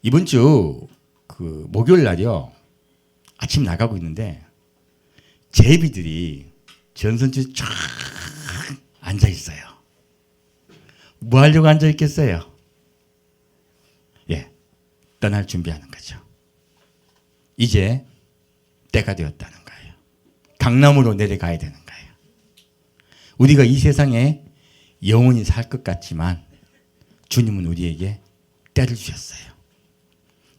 이번 주 그 목요일 날이요. 아침 나가고 있는데 제비들이 전선주에 쫙 앉아 있어요. 뭐 하려고 앉아 있겠어요? 예, 떠날 준비하는 거죠. 이제 때가 되었다는 거예요. 강남으로 내려가야 되는 거예요. 우리가 이 세상에 영원히 살 것 같지만 주님은 우리에게 때를 주셨어요.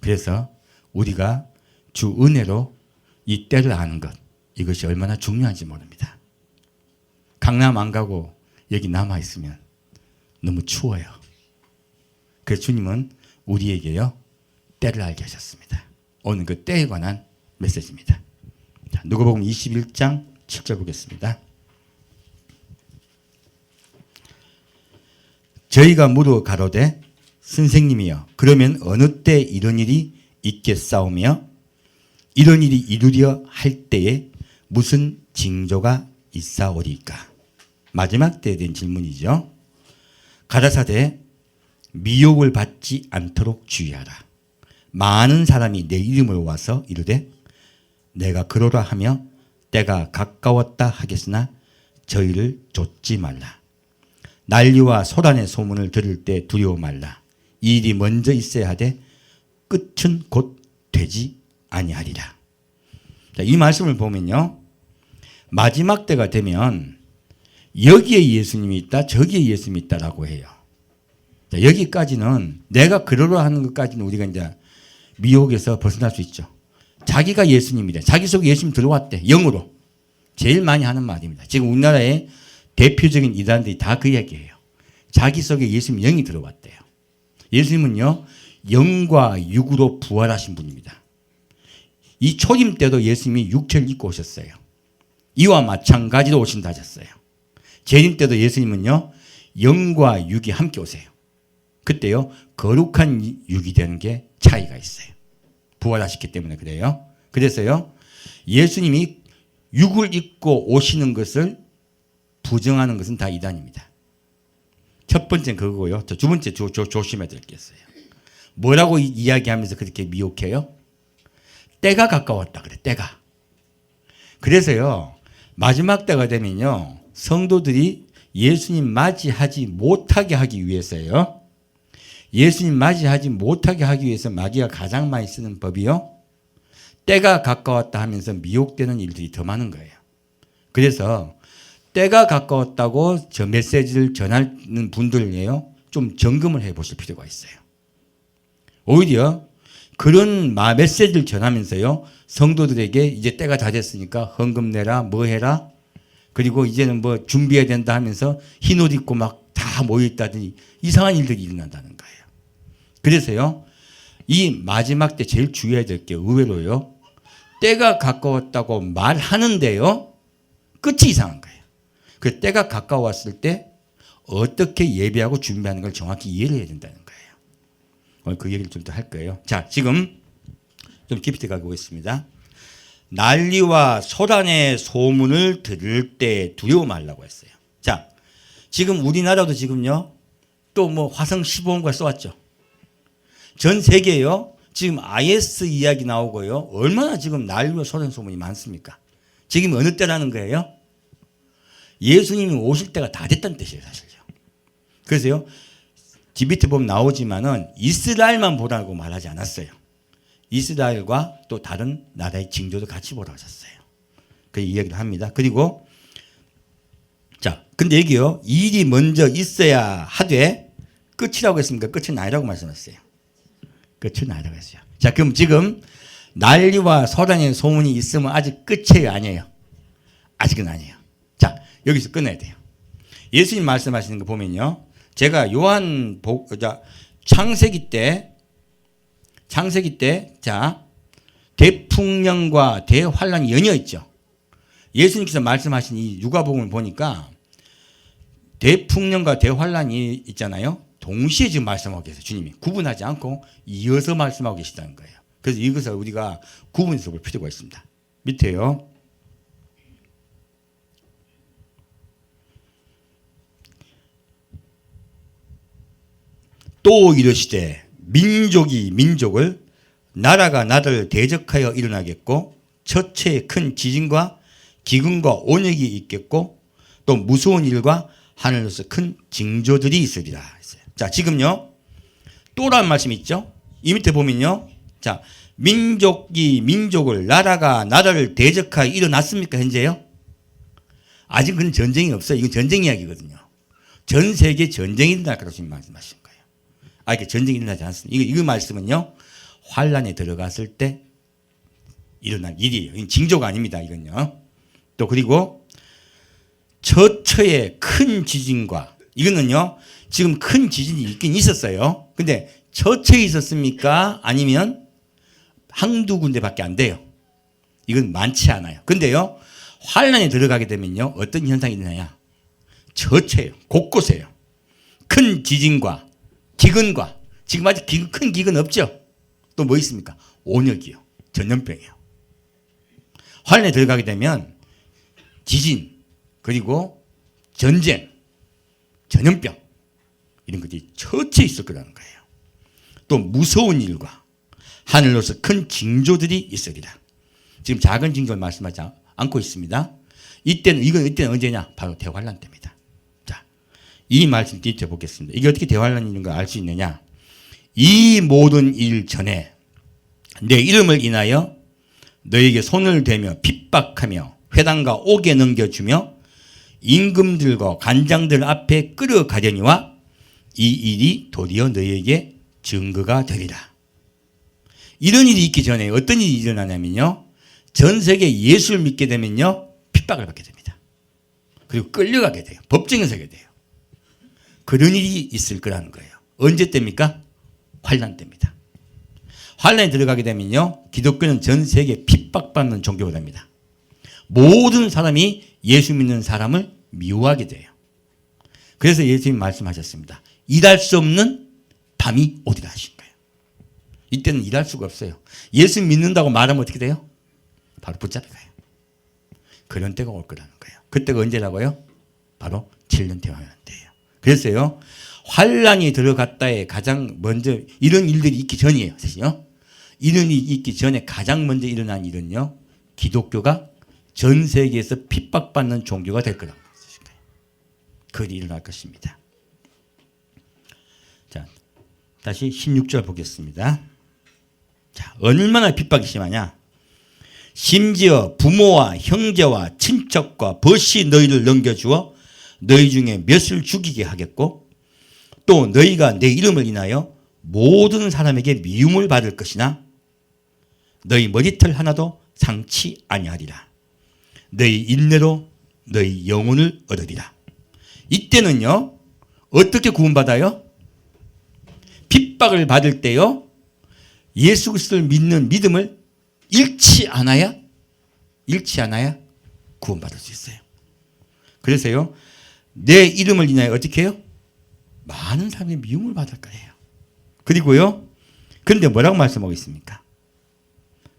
그래서 우리가 주 은혜로 이 때를 아는 것, 이것이 얼마나 중요한지 모릅니다. 강남 안 가고 여기 남아 있으면 너무 추워요. 그래서 주님은 우리에게요 때를 알게 하셨습니다. 오늘 그 때에 관한 메시지입니다. 자, 누가복음 21장 7절 보겠습니다. 저희가 물어 가로되 선생님이여 그러면 어느 때 이런 일이 있겠사오며 이런 일이 이루려 할 때에 무슨 징조가 있사오리까? 마지막 때에 대한 질문이죠. 가라사대 미혹을 받지 않도록 주의하라. 많은 사람이 내 이름으로 와서 이르되 내가 그러라 하며 때가 가까웠다 하겠으나 저희를 좇지 말라. 난리와 소란의 소문을 들을 때 두려워 말라. 이 일이 먼저 있어야 하되 끝은 곧 되지 아니하리라. 자, 이 말씀을 보면요. 마지막 때가 되면 여기에 예수님이 있다 저기에 예수님이 있다라고 해요. 자, 여기까지는 내가 그러려 하는 것까지는 우리가 이제 미혹에서 벗어날 수 있죠. 자기가 예수님이래. 자기 속에 예수님 들어왔대. 영으로. 제일 많이 하는 말입니다. 지금 우리나라의 대표적인 이단들이 다 그 얘기예요. 자기 속에 예수님 영이 들어왔대요. 예수님은요. 영과 육으로 부활하신 분입니다. 이 초림 때도 예수님이 육체를 입고 오셨어요. 이와 마찬가지로 오신다 하셨어요. 재림 때도 예수님은요. 영과 육이 함께 오세요. 그때요. 거룩한 육이 되는 게 차이가 있어요. 부활하셨기 때문에 그래요. 그래서요. 예수님이 육을 입고 오시는 것을 부정하는 것은 다 이단입니다. 첫 번째는 그거고요. 두 번째 조심해야 될 게 있어요. 뭐라고 이야기하면서 그렇게 미혹해요? 때가 가까웠다 그래. 때가. 그래서요. 마지막 때가 되면요. 성도들이 예수님 맞이하지 못하게 하기 위해서요. 예수님 맞이하지 못하게 하기 위해서 마귀가 가장 많이 쓰는 법이요. 때가 가까웠다 하면서 미혹되는 일들이 더 많은 거예요. 그래서 때가 가까웠다고 저 메시지를 전하는 분들이에요. 좀 점검을 해 보실 필요가 있어요. 오히려 그런 메시지를 전하면서요. 성도들에게 이제 때가 다 됐으니까 헌금 내라 뭐 해라. 그리고 이제는 뭐 준비해야 된다 하면서 흰 옷 입고 막 다 모여있다더니 이상한 일들이 일어난다는 거예요. 그래서요. 이 마지막 때 제일 주의해야 될 게 의외로요. 때가 가까웠다고 말하는데요. 끝이 이상한 거예요. 그 때가 가까웠을 때 어떻게 예배하고 준비하는 걸 정확히 이해를 해야 된다는 거예요. 오늘 그 얘기를 좀 더 할 거예요. 자, 지금 좀 깊이 들어가 보겠습니다. 난리와 소란의 소문을 들을 때 두려워 말라고 했어요. 자, 지금 우리나라도 지금요. 또 뭐 화성 15원과 쏘았죠. 전 세계요. 지금 IS 이야기 나오고요. 얼마나 지금 난리와 소란 소문이 많습니까? 지금 어느 때라는 거예요? 예수님이 오실 때가 다 됐다는 뜻이에요, 사실요. 그래서요, 디비트 보면 나오지만은 이스라엘만 보라고 말하지 않았어요. 이스라엘과 또 다른 나라의 징조도 같이 보라고 하셨어요. 그 이야기를 합니다. 그리고 자, 근데 여기요, 일이 먼저 있어야 하되 끝이라고 했습니까? 끝은 아니라고 말씀하셨어요. 끝은 아니라고 했어요. 자, 그럼 지금 난리와 소란의 소문이 있으면 아직 끝이 아니에요. 아직은 아니에요. 자, 여기서 끝내야 돼요. 예수님 말씀하시는 거 보면요. 제가 창세기 때 자, 대풍령과 대환란이 연이어 있죠. 예수님께서 말씀하신 이 누가복음을 보니까 대풍령과 대환란이 있잖아요. 동시에 지금 말씀하고 계세요. 주님이 구분하지 않고 이어서 말씀하고 계시다는 거예요. 그래서 이것을 우리가 구분해서 볼 필요가 있습니다. 밑에요. 또 이르시되 민족이 민족을, 나라가 나라를 대적하여 일어나겠고, 처처에 큰 지진과 기근과 온역이 있겠고, 또 무서운 일과 하늘로서 큰 징조들이 있으리라. 자, 지금요, 또란 말씀 있죠? 이 밑에 보면요. 자, 민족이 민족을, 나라가 나라를 대적하여 일어났습니까, 현재요? 아직 그건 전쟁이 없어요. 이건 전쟁 이야기거든요. 전 세계 전쟁이 일어날 거라고 지금 말씀하신 거예요. 이렇게 전쟁이 일어나지 않습니다. 이거 말씀은요, 환란에 들어갔을 때 일어날 일이에요. 이건 징조가 아닙니다. 이건요. 또 그리고 처처에 큰 지진과, 이거는요, 지금 큰 지진이 있긴 있었어요. 근데 처처에 있었습니까? 아니면 한두 군데밖에 안 돼요. 이건 많지 않아요. 근데요, 환란에 들어가게 되면요, 어떤 현상이 일어나냐? 처처예요. 곳곳에요. 큰 지진과 기근과, 지금 아직 큰 기근 없죠? 또 뭐 있습니까? 온역이요. 전염병이요. 환란에 들어가게 되면 지진, 그리고 전쟁, 전염병, 이런 것들이 처처에 있을 거라는 거예요. 또 무서운 일과 하늘로서 큰 징조들이 있으리라. 지금 작은 징조를 말씀하지 않고 있습니다. 이때는 언제냐? 바로 대환란 때입니다. 자, 이 말씀 뒤에 보겠습니다. 이게 어떻게 대환란인 걸 알 수 있느냐? 이 모든 일 전에 내 이름을 인하여 너에게 손을 대며 핍박하며 회당과 옥에 넘겨주며 임금들과 관장들 앞에 끌어가려니와 이 일이 도리어 너에게 증거가 되리라. 이런 일이 있기 전에 어떤 일이 일어나냐면요, 전 세계 예수를 믿게 되면요, 핍박을 받게 됩니다. 그리고 끌려가게 돼요. 법정에 서게 돼요. 그런 일이 있을 거라는 거예요. 언제 때입니까? 환란 때입니다. 환란에 들어가게 되면요, 기독교는 전 세계 핍박받는 종교가 됩니다. 모든 사람이 예수 믿는 사람을 미워하게 돼요. 그래서 예수님이 말씀하셨습니다. 일할 수 없는 밤이 오리라 하신 거예요. 이때는 일할 수가 없어요. 예수 믿는다고 말하면 어떻게 돼요? 바로 붙잡혀가요. 그런 때가 올 거라는 거예요. 그때가 언제라고요? 바로 7년 대환란 때예요. 그래서요, 환란이 들어갔다에 가장 먼저 이런 일들이 있기 전이에요. 사실요. 이런 일이 있기 전에 가장 먼저 일어난 일은요, 기독교가 전 세계에서 핍박받는 종교가 될 거라고 말씀하신 거예요. 그 일이 일어날 것입니다. 자, 다시 16절 보겠습니다. 자, 얼마나 핍박이 심하냐? 심지어 부모와 형제와 친척과 벗이 너희를 넘겨주어 너희 중에 몇을 죽이게 하겠고, 또 너희가 내 이름을 인하여 모든 사람에게 미움을 받을 것이나 너희 머리털 하나도 상치 아니하리라. 너희 인내로 너희 영혼을 얻으리라. 이때는요, 어떻게 구원받아요? 핍박을 받을 때요, 예수 그리스도를 믿는 믿음을 잃지 않아야 구원받을 수 있어요. 그래서요, 내 이름을 인하여 어떻게 해요? 많은 사람이 미움을 받을 거예요. 그리고요, 그런데 뭐라고 말씀하고 있습니까?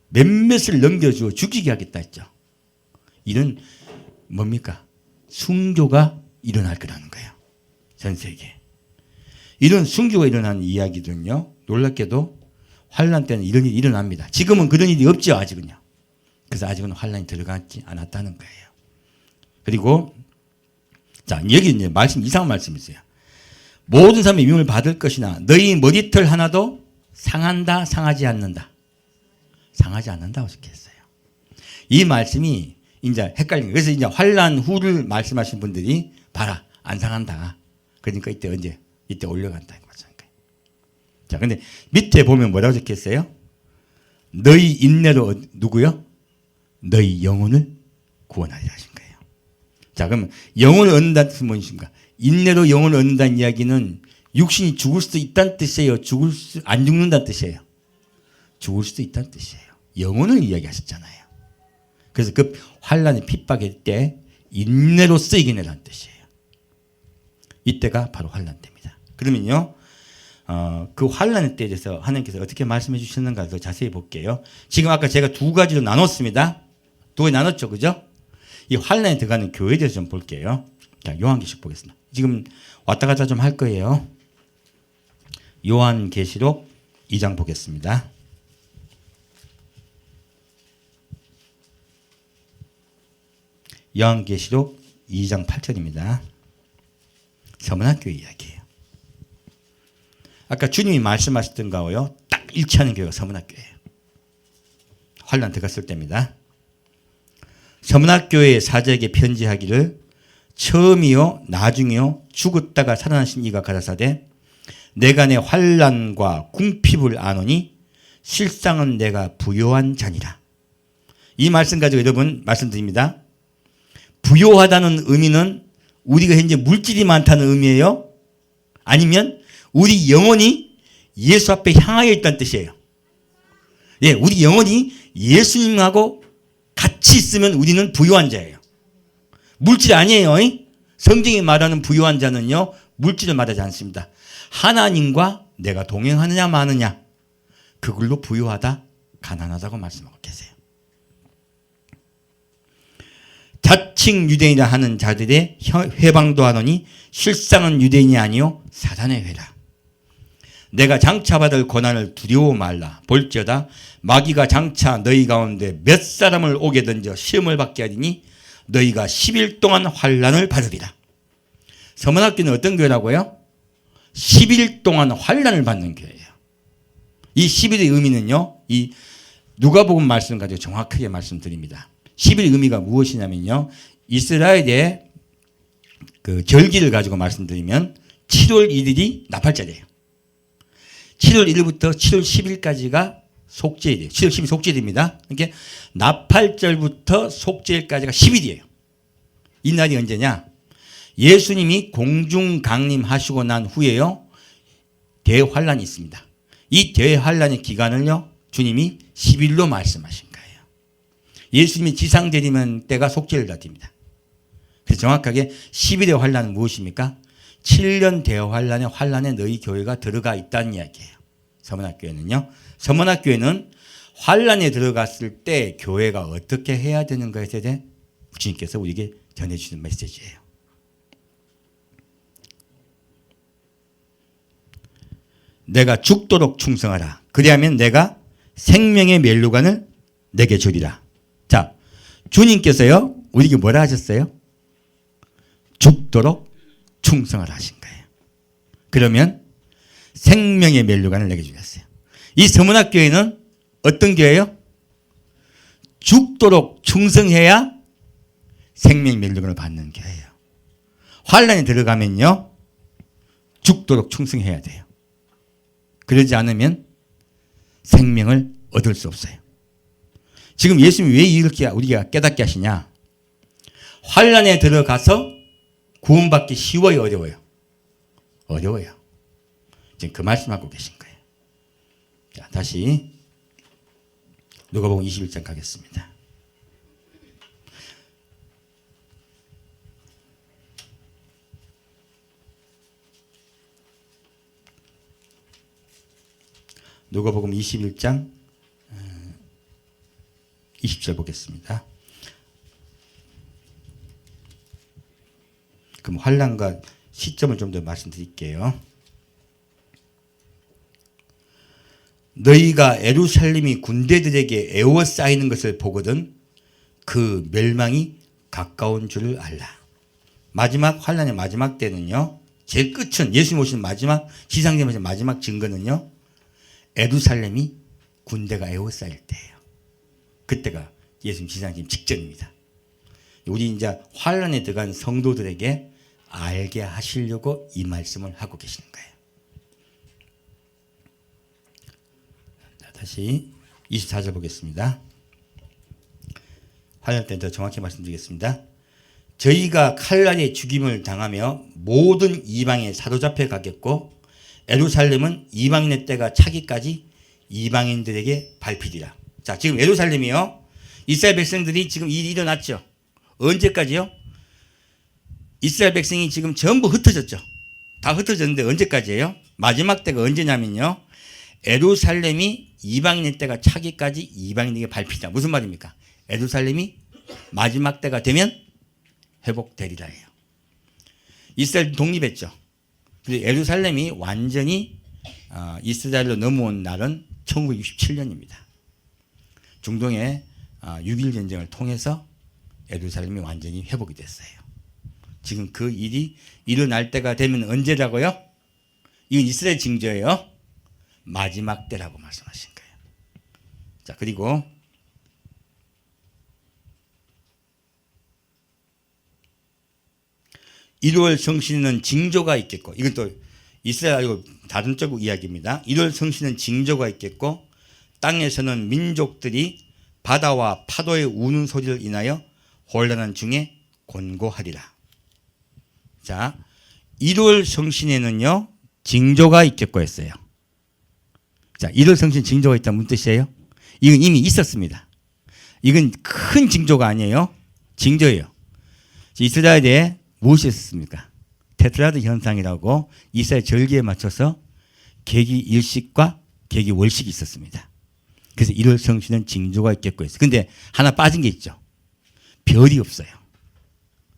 몇몇을 넘겨주어 죽이게 하겠다 했죠. 이런 뭡니까? 순교가 일어날 거라는 거예요. 전 세계에. 이런 순교가 일어나는 이야기들은요, 놀랍게도 환란 때는 이런 일이 일어납니다. 지금은 그런 일이 없죠, 아직은요. 그래서 아직은 환란이 들어가지 않았다는 거예요. 그리고 자, 여기 이제 이상한 말씀이 있어요. 모든 사람이 미움을 받을 것이나 너희 머리털 하나도 상한다, 상하지 않는다. 상하지 않는다고 적혀있어요. 이 말씀이 이제 헷갈리는 거예요. 그래서 이제 환란 후를 말씀하신 분들이 봐라, 안 상한다. 그러니까 이때 올려간다. 자, 근데 밑에 보면 뭐라고 적혀있어요? 너희 인내로 누구요? 너희 영혼을 구원하리라 하신 거예요. 자, 그러면 영혼을 얻는다는 뜻은 무엇인가? 인내로 영혼을 얻는다는 이야기는 육신이 죽을 수도 있다는 뜻이에요? 안 죽는다는 뜻이에요? 죽을 수도 있다는 뜻이에요. 영혼을 이야기하셨잖아요. 그래서 그 환란의 핍박일 때 인내로 쓰이게내라는 뜻이에요. 이때가 바로 환란 때입니다. 그러면요, 그 환란의 때에 대해서 하나님께서 어떻게 말씀해 주셨는가 더 자세히 볼게요. 지금 아까 제가 두 가지로 나눴습니다. 두 가지 나눴죠, 그죠? 이 환란에 들어가는 교회에 대해서 좀 볼게요. 자, 요한계시록 보겠습니다. 지금 왔다 갔다 좀 할 거예요. 요한계시록 2장 보겠습니다. 요한계시록 2장 8절입니다. 서문학교 이야기예요. 아까 주님이 말씀하셨던 거하고요 딱 일치하는 교회가 서문학교예요. 환난 들어갔을 때입니다. 서문학교의 사제에게 편지하기를 처음이요 나중이요 죽었다가 살아나신 이가 가라사대 내가 내 환난과 궁핍을 아노니 실상은 내가 부요한 자니라. 이 말씀 가지고 여러분 말씀드립니다. 부요하다는 의미는 우리가 현재 물질이 많다는 의미예요? 아니면 우리 영혼이 예수 앞에 향하여 있다는 뜻이에요? 예, 우리 영혼이 예수님하고 같이 있으면 우리는 부요한 자예요. 물질 아니에요. 성경이 말하는 부요한 자는요 물질을 말하지 않습니다. 하나님과 내가 동행하느냐 마느냐 그걸로 부요하다 가난하다고 말씀하고 계세요. 자칭 유대인이라 하는 자들의 회방도 하노니 실상은 유대인이 아니요 사단의 회라. 내가 장차 받을 고난을 두려워 말라. 볼지어다 마귀가 장차 너희 가운데 몇 사람을 오게 던져 시험을 받게 하리니 너희가 10일 동안 환난을 받으리라. 서문학교는 어떤 교회라고요? 10일 동안 환난을 받는 교회예요. 이 10일의 의미는요. 이 누가복음 말씀 가지고 정확하게 말씀드립니다. 10일 의미가 무엇이냐면요. 이스라엘의 그 절기를 가지고 말씀드리면 7월 1일이 나팔절이에요. 7월 1일부터 7월 10일까지가 속죄일이에요. 7월 10일 속죄일입니다. 그러니까 나팔절부터 속죄일까지가 10일이에요. 이 날이 언제냐? 예수님이 공중 강림하시고 난 후에요. 대환란이 있습니다. 이 대환란의 기간을요. 주님이 10일로 말씀하신 거예요. 예수님이 지상재림한 때가 속죄일 같습니다. 그래서 정확하게 10일의 환란은 무엇입니까? 7년 대환란의 환란에 너희 교회가 들어가 있다는 이야기예요. 서문학교에는요. 서문학교에는 환란에 들어갔을 때 교회가 어떻게 해야 되는 것에 대해 주님께서 우리에게 전해주시는 메시지예요. 내가 죽도록 충성하라. 그리하면 내가 생명의 멸류관을 내게 주리라. 자, 주님께서요 우리에게 뭐라 하셨어요? 죽도록 충성하라 하신 거예요. 그러면 생명의 멸류관을 내게 주셨어요. 이 서문학교회는 어떤 교회예요? 죽도록 충성해야 생명 멸류관을 받는 교회예요. 환란에 들어가면요 죽도록 충성해야 돼요. 그러지 않으면 생명을 얻을 수 없어요. 지금 예수님이 왜 이렇게 우리가 깨닫게 하시냐? 환란에 들어가서 구원받기 쉬워요, 어려워요? 어려워요. 지금 그 말씀하고 계신 거예요. 자, 다시 누가복음 21장 가겠습니다. 누가복음 21장 20절 보겠습니다. 그럼 환란과 시점을 좀 더 말씀드릴게요. 너희가 예루살렘이 군대들에게 에워싸이는 것을 보거든 그 멸망이 가까운 줄을 알라. 마지막 환란의 마지막 때는요. 제일 끝은 예수님 오시는 마지막 지상재림의 마지막 증거는요. 예루살렘이 군대가 에워싸일 때예요. 그때가 예수님 지상재림 직전입니다. 우리 이제 환란에 들어간 성도들에게 알게 하시려고 이 말씀을 하고 계시는 거예요. 자, 다시 24절 보겠습니다. 환란 때 더 정확히 말씀드리겠습니다. 저희가 칼날에 죽임을 당하며 모든 이방에 사로잡혀 가겠고 예루살렘은 이방인의 때가 차기까지 이방인들에게 밟히리라. 자, 지금 예루살렘이요. 이스라엘 백성들이 지금 일이 일어났죠. 언제까지요? 이스라엘 백성이 지금 전부 흩어졌죠. 다 흩어졌는데 언제까지예요? 마지막 때가 언제냐면요. 예루살렘이 이방인의 때가 차기까지 이방인에게 밟히다. 무슨 말입니까? 예루살렘이 마지막 때가 되면 회복되리라예요. 이스라엘 독립했죠. 그래서 예루살렘이 완전히 이스라엘로 넘어온 날은 1967년입니다. 중동의 6.1 전쟁을 통해서 예루살렘이 완전히 회복이 됐어요. 지금 그 일이 일어날 때가 되면 언제라고요? 이건 이스라엘 징조예요. 마지막 때라고 말씀하신 거예요. 자, 그리고 일월 성신은 징조가 있겠고, 이건 또 이스라엘 아니고 다른 쪽 이야기입니다. 일월 성신은 징조가 있겠고, 땅에서는 민족들이 바다와 파도의 우는 소리를 인하여 혼란한 중에 곤고하리라. 자, 1월 성신에는요 징조가 있겠고 했어요. 자, 1월 성신 징조가 있다는 무슨 뜻이에요? 이건 이미 있었습니다. 이건 큰 징조가 아니에요. 징조예요. 이스라엘에 무엇이 있었습니까? 테트라드 현상이라고 이스라엘 절기에 맞춰서 계기 일식과 계기 월식이 있었습니다. 그래서 1월 성신은 징조가 있겠고 했어요. 근데 하나 빠진 게 있죠. 별이 없어요.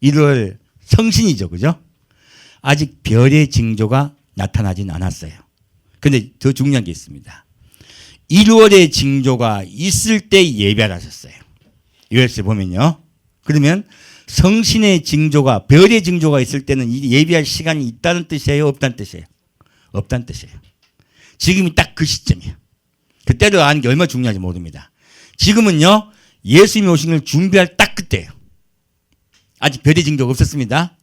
1월 성신이죠. 그죠? 아직 별의 징조가 나타나진 않았어요. 근데 더 중요한 게 있습니다. 1월의 징조가 있을 때 예배를 하셨어요. 요엘서에 보면요. 그러면 성신의 징조가, 별의 징조가 있을 때는 예배할 시간이 있다는 뜻이에요? 없다는 뜻이에요? 없다는 뜻이에요. 지금이 딱 그 시점이에요. 그때를 아는 게 얼마나 중요한지 모릅니다. 지금은요, 예수님이 오신 걸 준비할 딱 그때예요. 아직 별의 징조가 없었습니다.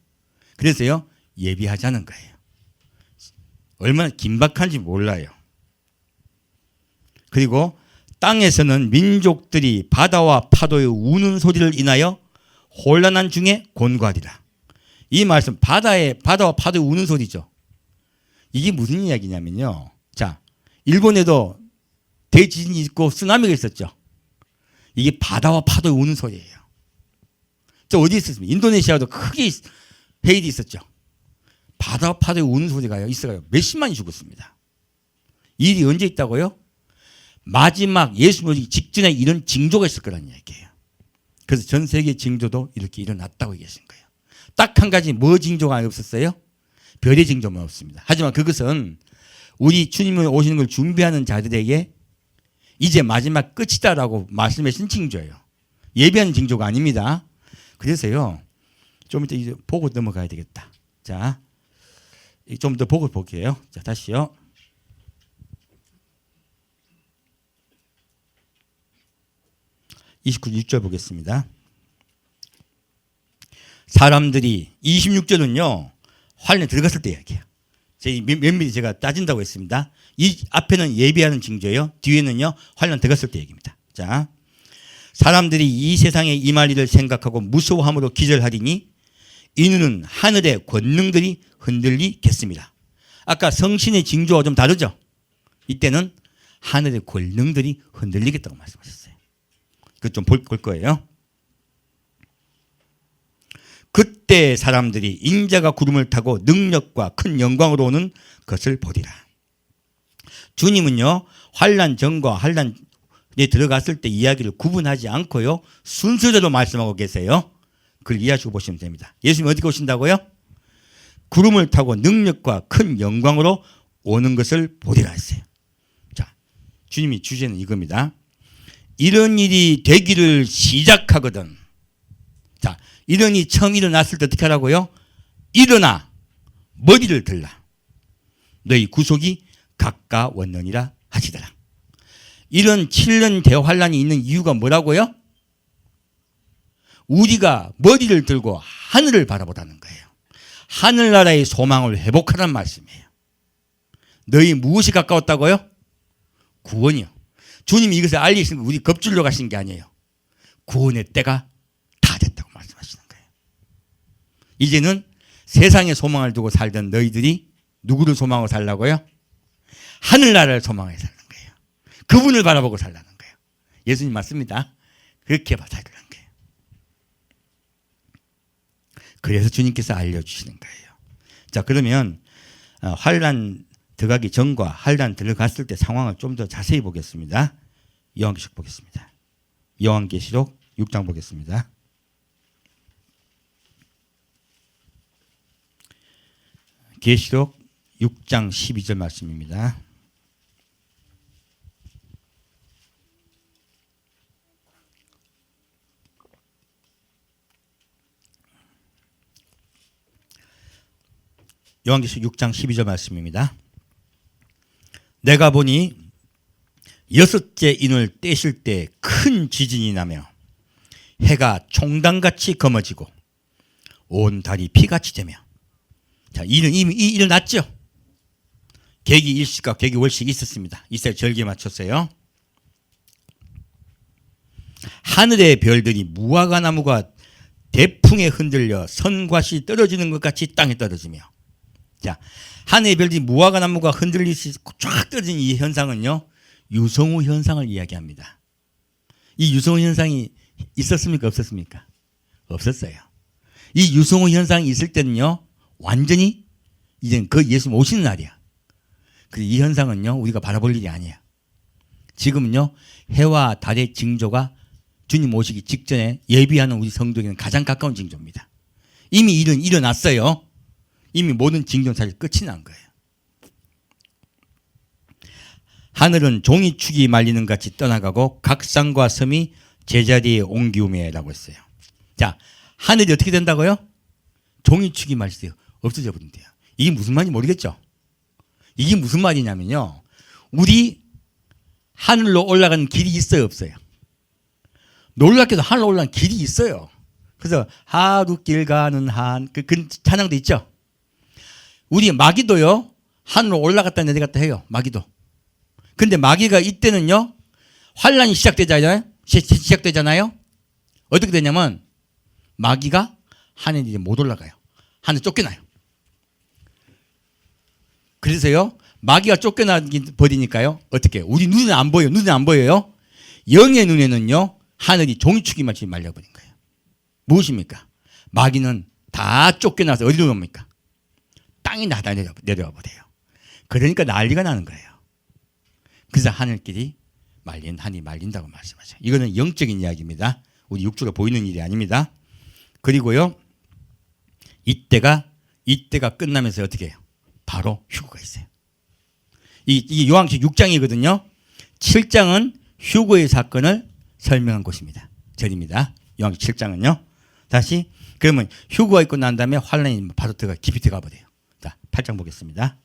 그래서요, 예비하자는 거예요. 얼마나 긴박한지 몰라요. 그리고 땅에서는 민족들이 바다와 파도의 우는 소리를 인하여 혼란한 중에 곤고하리라. 이 말씀, 바다와 파도의 우는 소리죠. 이게 무슨 이야기냐면요. 자, 일본에도 대지진이 있고 쓰나미가 있었죠. 이게 바다와 파도의 우는 소리예요. 저 어디 있었습니까? 인도네시아도 크게 해일이 있었죠. 바다와 파도의 우는 소리가 있어요. 몇십만이 죽었습니다. 이 일이 언제 있다고요? 마지막 예수님 오기 직전에 이런 징조가 있을 거라는 얘기예요. 그래서 전 세계 징조도 이렇게 일어났다고 얘기하신 거예요. 딱 한 가지 뭐 징조가 없었어요? 별의 징조만 없습니다. 하지만 그것은 우리 주님이 오시는 걸 준비하는 자들에게 이제 마지막 끝이다라고 말씀하신 징조예요. 예비하는 징조가 아닙니다. 그래서요, 좀 이따 이제 보고 넘어가야 되겠다. 자, 좀 더 보고 볼게요. 자, 다시요. (29절) 보겠습니다. 사람들이 26절은요 환란에 들어갔을 때 이야기해요. 면밀히 제가 따진다고 했습니다. 이 앞에는 예비하는 징조예요. 뒤에는요 환란 들어갔을 때 얘기입니다. 자, 사람들이 이 세상에 임할 일을 생각하고 무서워함으로 기절하리니 이는 하늘의 권능들이 흔들리겠습니다. 아까 성신의 징조와 좀 다르죠. 이때는 하늘의 권능들이 흔들리겠다고 말씀하셨어요. 그거 좀 볼 거예요. 그때 사람들이 인자가 구름을 타고 능력과 큰 영광으로 오는 것을 보리라. 주님은요 환란 전과 환란에 들어갔을 때 이야기를 구분하지 않고요 순서대로 말씀하고 계세요. 그걸 이해하시고 보시면 됩니다. 예수님이 어디에 오신다고요? 구름을 타고 능력과 큰 영광으로 오는 것을 보리라 했어요. 자, 주님이 주제는 이겁니다. 이런 일이 되기를 시작하거든. 자, 이런 일이 처음 일어났을 때 어떻게 하라고요? 일어나 머리를 들라. 너희 구속이 가까웠느니라 하시더라. 이런 7년 대환란이 있는 이유가 뭐라고요? 우리가 머리를 들고 하늘을 바라보라는 거예요. 하늘나라의 소망을 회복하라는 말씀이에요. 너희 무엇이 가까웠다고요? 구원이요. 주님이 이것을 알리신 거 우리 겁줄러 가신 게 아니에요. 구원의 때가 다 됐다고 말씀하시는 거예요. 이제는 세상에 소망을 두고 살던 너희들이 누구를 소망하고 살라고요? 하늘나라를 소망하고 살는 거예요. 그분을 바라보고 살라는 거예요. 예수님 맞습니다. 그렇게 살라는 거예요. 그래서 주님께서 알려주시는 거예요. 자, 그러면 환란 들어가기 전과 환란 들어갔을 때 상황을 좀 더 자세히 보겠습니다. 요한계시록 보겠습니다. 요한계시록 6장 보겠습니다. 계시록 6장 12절 말씀입니다. 요한계시록 6장 12절 말씀입니다. 내가 보니 여섯째 인을 떼실 때 큰 지진이 나며 해가 총당같이 검어지고 온 달이 피같이 되며. 자, 이미 일어났죠. 계기 일식과 계기 월식이 있었습니다. 이스라엘 절기에 맞췄어요. 하늘의 별들이 무화과나무가 대풍에 흔들려 선과시 떨어지는 것 같이 땅에 떨어지며. 자, 하늘의 별들이 무화과나무가 흔들리듯이 쫙 떨어지는 이 현상은요, 유성우 현상을 이야기합니다. 이 유성우 현상이 있었습니까? 없었습니까? 없었어요. 이 유성우 현상이 있을 때는요, 완전히 이제는 그 예수님 오시는 날이야. 그래서 이 현상은요, 우리가 바라볼 일이 아니에요. 지금은요, 해와 달의 징조가 주님 오시기 직전에 예비하는 우리 성도에게는 가장 가까운 징조입니다. 이미 일은 일어났어요. 이미 모든 징조는 사실 끝이 난 거예요. 하늘은 종이축이 말리는 같이 떠나가고 각 산과 섬이 제자리에 옮기우매라고 했어요. 자, 하늘이 어떻게 된다고요? 종이축이 말리세요. 없어져 버린대요. 이게 무슨 말인지 모르겠죠? 이게 무슨 말이냐면요, 우리 하늘로 올라가는 길이 있어요, 없어요? 놀랍게도 하늘로 올라가는 길이 있어요. 그래서 하루길 가는 한 그 찬양도 있죠. 우리 마귀도요, 하늘로 올라갔다 내려갔다 해요. 마귀도. 근데 마귀가 이때는요, 환란이 시작되잖아요. 어떻게 되냐면 마귀가 하늘에 이제 못 올라가요. 하늘 쫓겨나요. 그래서요, 마귀가 쫓겨나기 버리니까요, 어떻게 해요? 우리 눈에 안 보여요. 눈에 안 보여요. 영의 눈에는요, 하늘이 종이축이 마치 말려버린 거예요. 무엇입니까? 마귀는 다 쫓겨나서 어디로 갑니까? 땅에 나다 내려와 버려요. 그러니까 난리가 나는 거예요. 그래서 하늘길이 하늘이 말린다고 말씀하죠. 이거는 영적인 이야기입니다. 우리 육주가 보이는 일이 아닙니다. 그리고요, 이때가 끝나면서 어떻게 해요? 바로 휴거가 있어요. 이 요한계시록 6장이거든요. 7장은 휴거의 사건을 설명한 곳입니다. 절입니다. 요한계시록 7장은요. 다시 그러면 휴거가 있고 난 다음에 환란이 바로 깊이 들어가 버려요. 자, 8장 보겠습니다.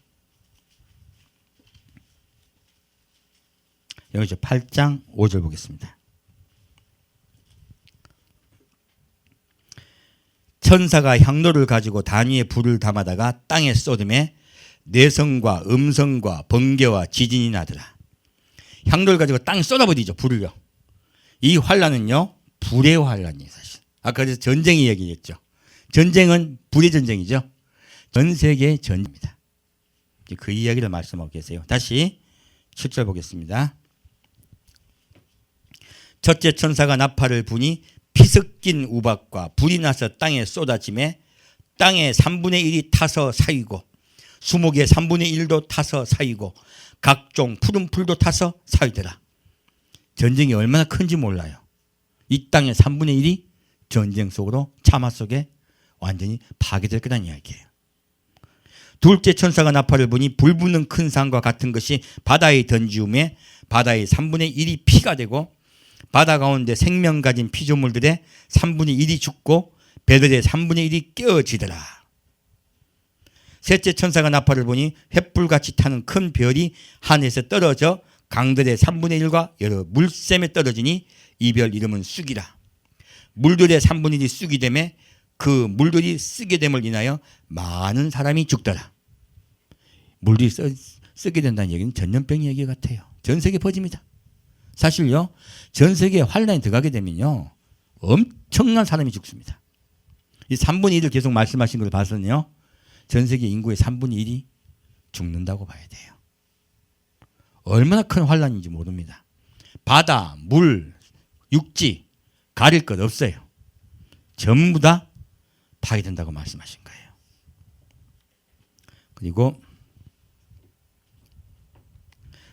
여기서 8장 5절 보겠습니다. 천사가 향로를 가지고 단위에 불을 담아다가 땅에 쏟음에 내성과 음성과 번개와 지진이 나더라. 향로를 가지고 땅에 쏟아버리죠. 불을요. 이 환란은요, 불의 환란이에요. 사실 아까 그래서 전쟁이 얘기했죠. 전쟁은 불의 전쟁이죠. 전 세계의 전쟁입니다. 그 이야기를 말씀하고 계세요. 다시 7절 보겠습니다. 첫째 천사가 나팔을 부니 피 섞인 우박과 불이 나서 땅에 쏟아짐에 땅의 3분의 1이 타서 사이고 수목의 3분의 1도 타서 사이고 각종 푸른 풀도 타서 사이더라. 전쟁이 얼마나 큰지 몰라요. 이 땅의 3분의 1이 전쟁 속으로 참화 속에 완전히 파괴될 거란 이야기예요. 둘째 천사가 나팔을 부니 불 붙는 큰 산과 같은 것이 바다에 던지움에 바다의 3분의 1이 피가 되고 바다 가운데 생명 가진 피조물들의 3분의 1이 죽고 배들의 3분의 1이 깨어지더라. 셋째 천사가 나팔을 보니 횃불같이 타는 큰 별이 하늘에서 떨어져 강들의 3분의 1과 여러 물샘에 떨어지니 이 별 이름은 쑥이라. 물들의 3분의 1이 쑥이 되매 그 물들이 쓰게 됨을 인하여 많은 사람이 죽더라. 물들이 쓰게 된다는 얘기는 전염병 얘기 같아요. 전 세계 퍼집니다. 사실요, 전 세계에 환란이 들어가게 되면요, 엄청난 사람이 죽습니다. 이 3분의 1을 계속 말씀하신 걸 봐서는요, 전 세계 인구의 3분의 1이 죽는다고 봐야 돼요. 얼마나 큰 환란인지 모릅니다. 바다, 물, 육지 가릴 것 없어요. 전부 다 파괴된다고 말씀하신 거예요. 그리고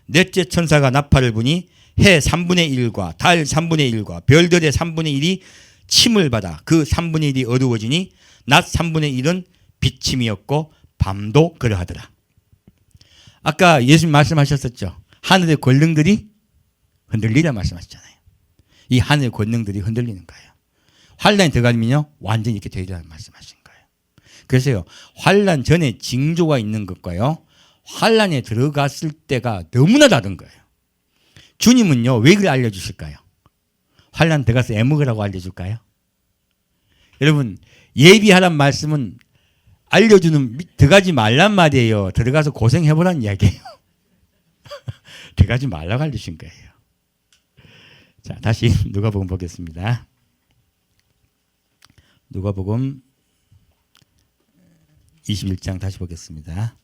넷째 천사가 나팔을 부니 해 3분의 1과 달 3분의 1과 별들의 3분의 1이 침을 받아 그 3분의 1이 어두워지니 낮 3분의 1은 비침이었고 밤도 그러하더라. 아까 예수님 말씀하셨었죠. 하늘의 권능들이 흔들리라 말씀하셨잖아요. 이 하늘의 권능들이 흔들리는 거예요. 환란이 들어가면요 완전히 이렇게 되리라는 말씀하신 거예요. 그래서요 환란 전에 징조가 있는 것과요 환란에 들어갔을 때가 너무나 다른 거예요. 주님은요 왜 그걸 알려주실까요? 환란 들어가서 애먹으라고 알려줄까요? 여러분 예비하란 말씀은 알려주는 들어가지 말란 말이에요. 들어가서 고생해보란 이야기예요. 들어가지 말라고 알려주신 거예요. 자, 다시 누가복음 보겠습니다. 누가복음 21장 다시 보겠습니다.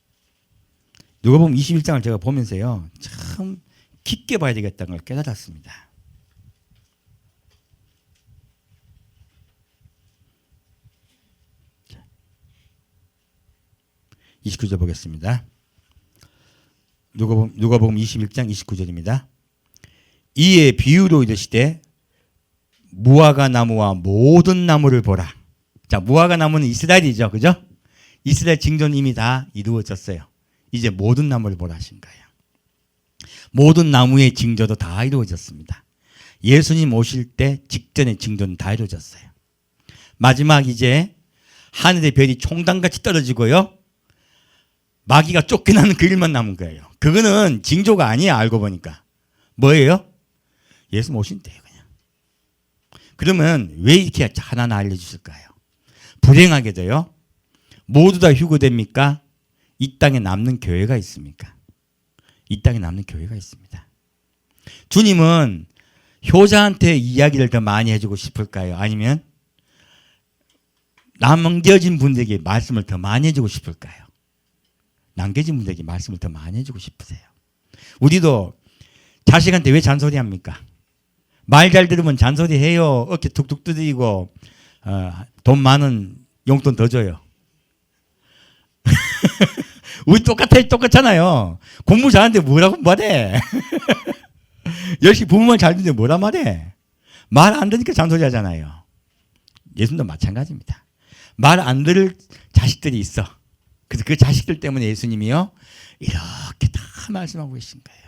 누가복음 21장을 제가 보면서요 참 깊게 봐야 되겠다는 걸 깨달았습니다. 자, 29절 보겠습니다. 누가복음 21장 29절입니다. 이에 비유로 이르시되 무화과 나무와 모든 나무를 보라. 자, 무화과 나무는 이스라엘이죠, 그죠? 이스라엘 징조는 이미 다 이루어졌어요. 이제 모든 나무를 보라 하신 거예요. 모든 나무의 징조도 다 이루어졌습니다. 예수님 오실 때 직전의 징조는 다 이루어졌어요. 마지막 이제 하늘의 별이 총당같이 떨어지고요. 마귀가 쫓겨나는 그 일만 남은 거예요. 그거는 징조가 아니에요. 알고 보니까. 뭐예요? 예수 오신대요. 그냥. 그러면 왜 이렇게 하나하나 알려주실까요? 불행하게도요. 모두 다 휴거됩니까? 이 땅에 남는 교회가 있습니까? 이 땅에 남는 교회가 있습니다. 주님은 효자한테 이야기를 더 많이 해주고 싶을까요? 아니면 남겨진 분들에게 말씀을 더 많이 해주고 싶을까요? 남겨진 분들에게 말씀을 더 많이 해주고 싶으세요. 우리도 자식한테 왜 잔소리합니까? 말 잘 들으면 잔소리해요. 어깨 툭툭 두드리고 돈 많은 용돈 더 줘요. 우리 똑같잖아요. 공부 잘하는데 뭐라고 말해? 열심히 부모만 잘 듣는데 뭐라 말해? 말 안 들으니까 잔소리 하잖아요. 예수님도 마찬가지입니다. 말 안 들을 자식들이 있어. 그래서 그 자식들 때문에 예수님이요 이렇게 다 말씀하고 계신 거예요.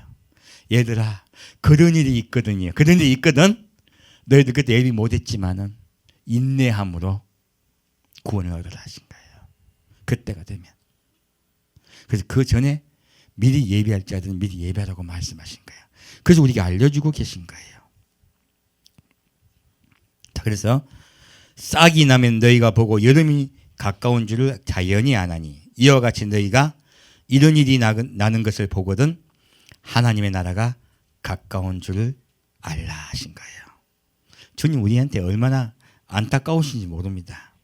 얘들아 그런 일이 있거든요. 그런 일이 있거든. 너희들 그때 예비 못했지만은 인내함으로 구원을 얻으라 하신 거예요. 그때가 되면. 그래서 그 전에 미리 예비할 자들은 미리 예배하라고 말씀하신 거예요. 그래서 우리에게 알려주고 계신 거예요. 자, 그래서 싹이 나면 너희가 보고 여름이 가까운 줄을 자연히 아나니 이와 같이 너희가 이런 일이 나는 것을 보거든 하나님의 나라가 가까운 줄을 알라 하신 거예요. 주님 우리한테 얼마나 안타까우신지 모릅니다.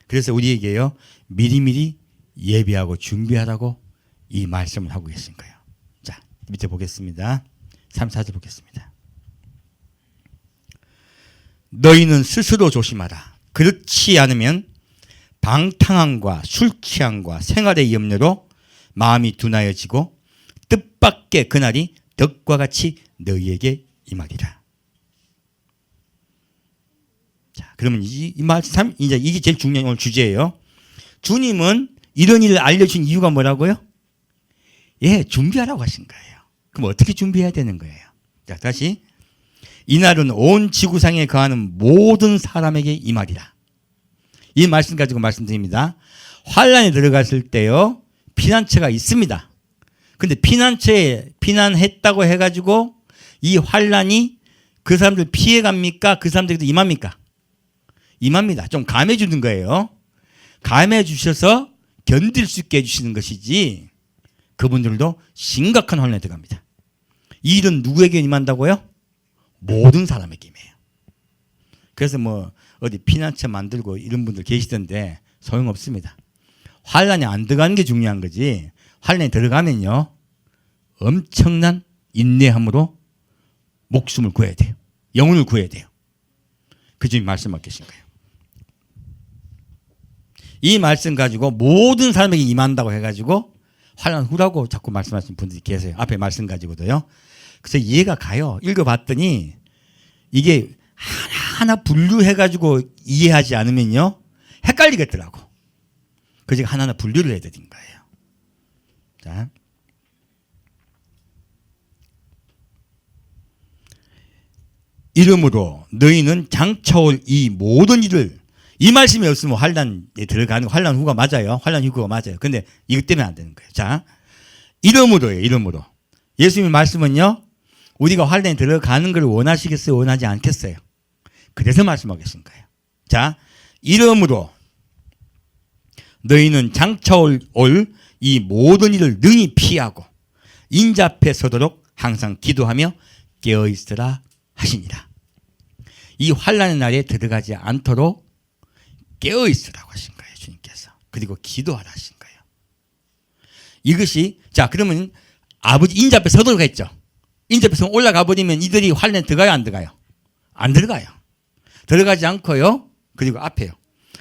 그래서 우리에게요 미리미리 예비하고 준비하라고 이 말씀을 하고 계신 거예요. 자, 밑에 보겠습니다. 3, 4절 보겠습니다. 너희는 스스로 조심하라. 그렇지 않으면 방탕함과 술 취함과 생활의 염려로 마음이 둔하여지고 뜻밖의 그날이 덕과 같이 너희에게 임하리라. 자, 그러면 이 말씀 이제 이게 제일 중요한 오늘 주제예요. 주님은 이런 일을 알려준 이유가 뭐라고요? 예, 준비하라고 하신 거예요. 그럼 어떻게 준비해야 되는 거예요? 자, 다시 이날은 온 지구상에 거하는 모든 사람에게 임하리라. 이 말씀 가지고 말씀드립니다. 환란에 들어갔을 때요 피난처가 있습니다. 근데 피난처에 피난했다고 해가지고 이 환란이 그 사람들 피해갑니까? 그 사람들에게도 임합니까? 임합니다. 좀 감해 주는 거예요. 감해 주셔서 견딜 수 있게 해주시는 것이지 그분들도 심각한 환란에 들어갑니다. 이 일은 누구에게 임한다고요? 모든 사람에게 임해요. 그래서 뭐 어디 피난처 만들고 이런 분들 계시던데 소용없습니다. 환란에 안 들어가는 게 중요한 거지 환란에 들어가면요 엄청난 인내함으로 목숨을 구해야 돼요. 영혼을 구해야 돼요. 그 주님 말씀하고 계신 거예요. 이 말씀 가지고 모든 사람에게 임한다고 해가지고 환란 후라고 자꾸 말씀하시는 분들이 계세요. 앞에 말씀 가지고도요. 그래서 이해가 가요. 읽어봤더니 이게 하나하나 분류해가지고 이해하지 않으면요 헷갈리겠더라고. 그래서 하나하나 분류를 해드린 거예요. 자. 이러므로 너희는 장차올 이 모든 일을, 이 말씀이 없으면 환란에 들어가는, 환란 후가 맞아요. 환란 후가 맞아요. 근데 이것 때문에 안 되는 거예요. 자, 이러므로예요. 이러므로. 예수님의 말씀은요, 우리가 환란에 들어가는 걸 원하시겠어요? 원하지 않겠어요? 그래서 말씀하고 계신 거예요. 자, 이러므로 너희는 장차올 이 모든 일을 능히 피하고 인자 앞에 서도록 항상 기도하며 깨어있으라 하시니라. 이 환난의 날에 들어가지 않도록 깨어있으라고 하신 거예요. 주님께서. 그리고 기도하라 하신 거예요. 이것이, 자, 그러면 아버지 인자 앞에 서도록 했죠. 인자 앞에 올라가 버리면 이들이 환난에 들어가요? 안 들어가요? 안 들어가요. 들어가지 않고요. 그리고 앞에요.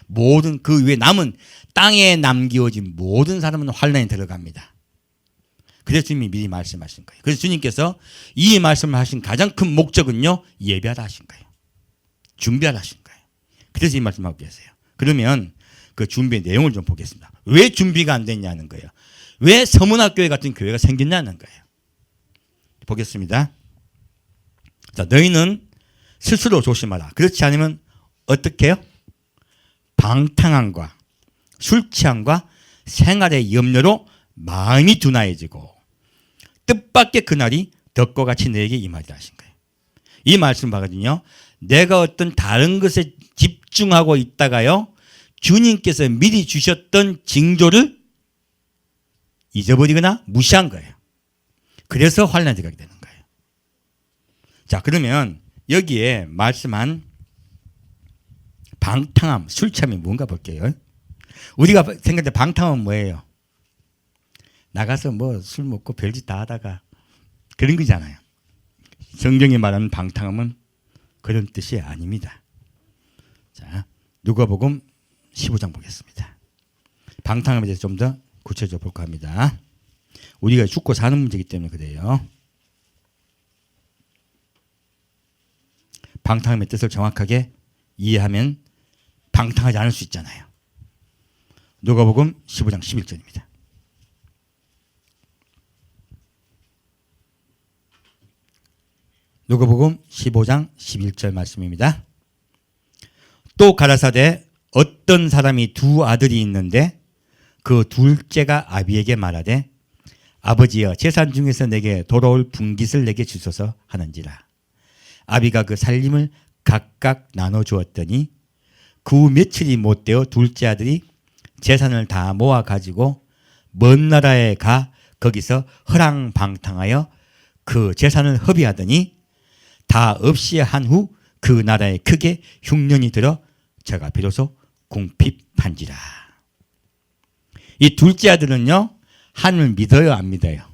모든 그 위에 남은 땅에 남겨진 모든 사람은 환난에 들어갑니다. 그래서 주님이 미리 말씀하신 거예요. 그래서 주님께서 이 말씀을 하신 가장 큰 목적은요, 예배하라 하신 거예요. 준비하라 하신 거예요. 그래서 이 말씀하고 계세요. 그러면 그 준비의 내용을 좀 보겠습니다. 왜 준비가 안 됐냐는 거예요. 왜 서문학교회 같은 교회가 생겼냐는 거예요. 보겠습니다. 자, 너희는 스스로 조심하라. 그렇지 않으면 어떻게 해요? 방탕함과 술 취함과 생활의 염려로 마음이 둔하여지고 뜻밖의 그날이 덕과 같이 너에게 임하리라 하신 거예요. 이 말씀 봐거든요. 내가 어떤 다른 것에 집중하고 있다가요, 주님께서 미리 주셨던 징조를 잊어버리거나 무시한 거예요. 그래서 환난에 들어가게 되는 거예요. 자, 그러면 여기에 말씀한 방탕함, 술 취함이 뭔가 볼게요. 우리가 생각할 때 방탕함은 뭐예요? 나가서 뭐 술 먹고 별짓 다 하다가 그런 거잖아요. 성경이 말하는 방탕함은 그런 뜻이 아닙니다. 자, 누가복음 15장 보겠습니다. 방탕함에 대해서 좀 더 구체적으로 볼까 합니다. 우리가 죽고 사는 문제이기 때문에 그래요. 방탕함의 뜻을 정확하게 이해하면 방탕하지 않을 수 있잖아요. 누가복음 15장 11절입니다. 누가복음 15장 11절 말씀입니다. 또 가라사대 어떤 사람이 두 아들이 있는데 그 둘째가 아비에게 말하되 아버지여 재산 중에서 내게 돌아올 분깃을 내게 주소서 하는지라. 아비가 그 살림을 각각 나눠 주었더니 그 후 며칠이 못되어 둘째 아들이 재산을 다 모아 가지고 먼 나라에 가 거기서 허랑방탕하여 그 재산을 허비하더니 다 없이 한 후 그 나라에 크게 흉년이 들어 저가 비로소 궁핍한지라. 이 둘째 아들은요, 하나님을 믿어요, 안 믿어요?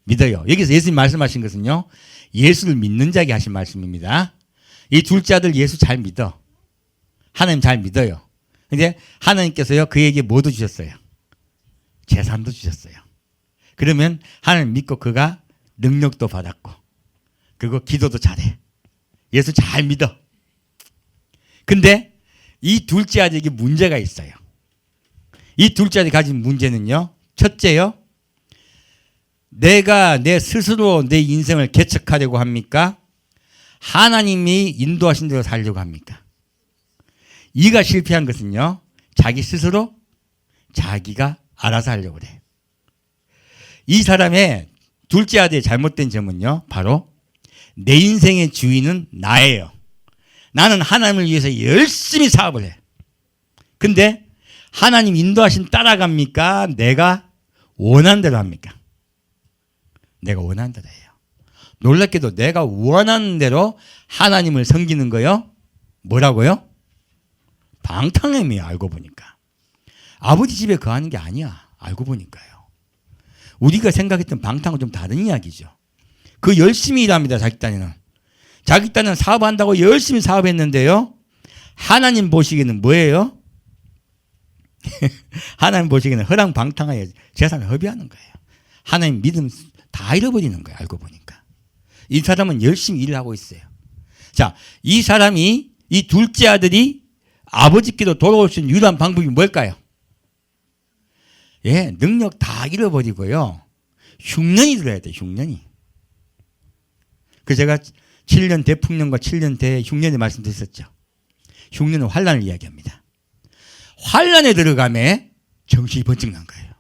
믿어요. 여기서 예수님 말씀하신 것은요, 예수를 믿는 자에게 하신 말씀입니다. 이 둘째 아들 예수 잘 믿어. 하나님 잘 믿어요. 근데 하나님께서요, 그에게 뭐도 주셨어요? 재산도 주셨어요. 그러면 하나님 믿고 그가 능력도 받았고, 그리고 기도도 잘해. 예수 잘 믿어. 근데 이 둘째 아들에게 문제가 있어요. 이 둘째 아들이 가진 문제는요, 첫째요, 내가 내 스스로 내 인생을 개척하려고 합니까? 하나님이 인도하신 대로 살려고 합니까? 이가 실패한 것은요, 자기 스스로 자기가 알아서 하려고 그래. 이 사람의 둘째 아들의 잘못된 점은요, 바로 내 인생의 주인은 나예요. 나는 하나님을 위해서 열심히 사업을 해. 근데 하나님 인도하신 따라갑니까? 내가 원하는 대로 합니까? 내가 원하는 대로 해요. 놀랍게도 내가 원하는 대로 하나님을 섬기는 거요, 뭐라고요? 방탕함이에요. 알고 보니까. 아버지 집에 거하는 게 아니야. 알고 보니까요. 우리가 생각했던 방탕은 좀 다른 이야기죠. 그 열심히 일합니다. 자기 딴에는. 자기 딴은 사업한다고 열심히 사업했는데요, 하나님 보시기에는 뭐예요? 하나님 보시기에는 허랑방탕하여 재산을 허비하는 거예요. 하나님 믿음 다 잃어버리는 거예요. 알고 보니까. 이 사람은 열심히 일을 하고 있어요. 자, 이 사람이, 이 둘째 아들이 아버지께로 돌아올 수 있는 유일한 방법이 뭘까요? 예, 능력 다 잃어버리고요. 흉년이 들어야 돼, 흉년이. 그 제가 7년 대풍년과 7년 대흉년의 말씀드렸었죠. 흉년은 환란을 이야기합니다. 환란에 들어가면 정신이 번쩍 난 거예요.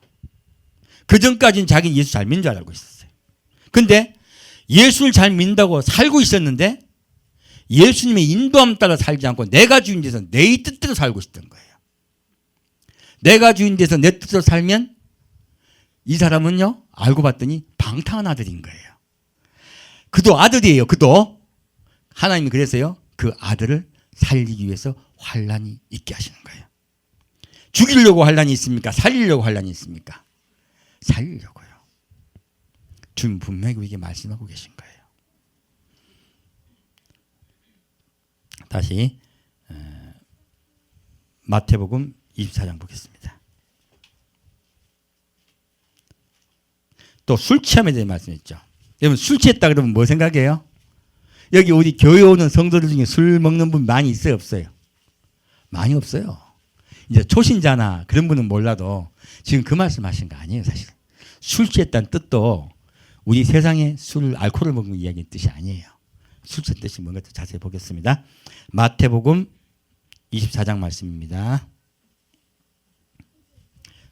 그 전까지는 자기는 예수 잘 믿는 줄 알고 있었어요. 근데 예수를 잘 믿는다고 살고 있었는데 예수님의 인도함 따라 살지 않고 내가 주인 데서 내 뜻대로 살고 있었던 거예요. 내가 주인 데서 내 뜻대로 살면 이 사람은요, 알고 봤더니 방탕한 아들인 거예요. 그도 아들이에요. 그도. 하나님이 그래서요, 그 아들을 살리기 위해서 환란이 있게 하시는 거예요. 죽이려고 환란이 있습니까? 살리려고 환란이 있습니까? 살리려고요. 주님 분명히 우리에게 말씀하고 계신 거예요. 다시 마태복음 24장 보겠습니다. 또 술 취함에 대해 말씀했죠. 여러분 술 취했다 그러면 뭐 생각해요? 여기 우리 교회 오는 성도들 중에 술 먹는 분 많이 있어요, 없어요? 많이 없어요. 이제 초신자나 그런 분은 몰라도 지금 그 말씀하신 거 아니에요, 사실. 술 취했다는 뜻도 우리 세상에 술, 알코올을 먹는 이야기의 뜻이 아니에요. 술 취한 뜻이 뭔가 자세히 보겠습니다. 마태복음 24장 말씀입니다.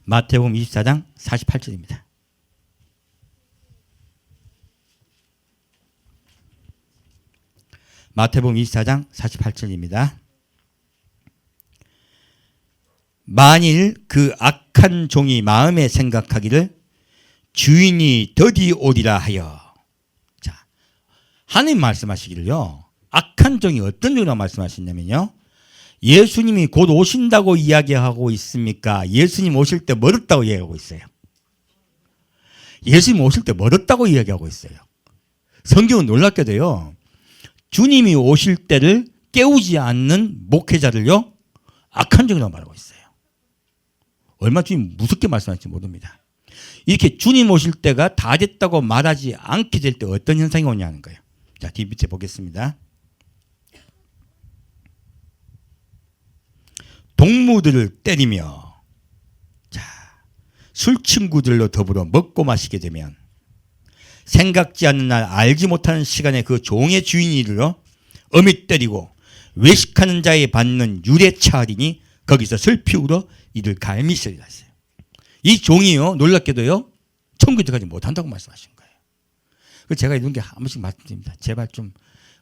마태복음 24장 48절입니다. 마태복음 24장 48절입니다. 만일 그 악한 종이 마음에 생각하기를 주인이 더디 오리라 하여. 자, 하나님 말씀하시기를요, 악한 종이 어떤 종이라고 말씀하시냐면요, 예수님이 곧 오신다고 이야기하고 있습니까? 예수님 오실 때 멀었다고 이야기하고 있어요. 예수님 오실 때 멀었다고 이야기하고 있어요. 성경은 놀랍게도요, 주님이 오실 때를 깨우지 않는 목회자를요, 악한 종이라고 말하고 있어요. 얼마나 주님 무섭게 말씀하실지 모릅니다. 이렇게 주님 오실 때가 다 됐다고 말하지 않게 될 때 어떤 현상이 오냐는 거예요. 자, 뒤 밑에 보겠습니다. 동무들을 때리며, 자, 술 친구들로 더불어 먹고 마시게 되면 생각지 않는 날 알지 못하는 시간에 그 종의 주인이 이르러 어미 때리고 외식하는 자에 받는 유례차하리니 거기서 슬피 울어 이를 갈미시리라 했어요. 이 종이요, 놀랍게도요, 천국에 들어가지 못한다고 말씀하신 거예요. 그래서 제가 이런 게 한 번씩 말씀드립니다. 제발 좀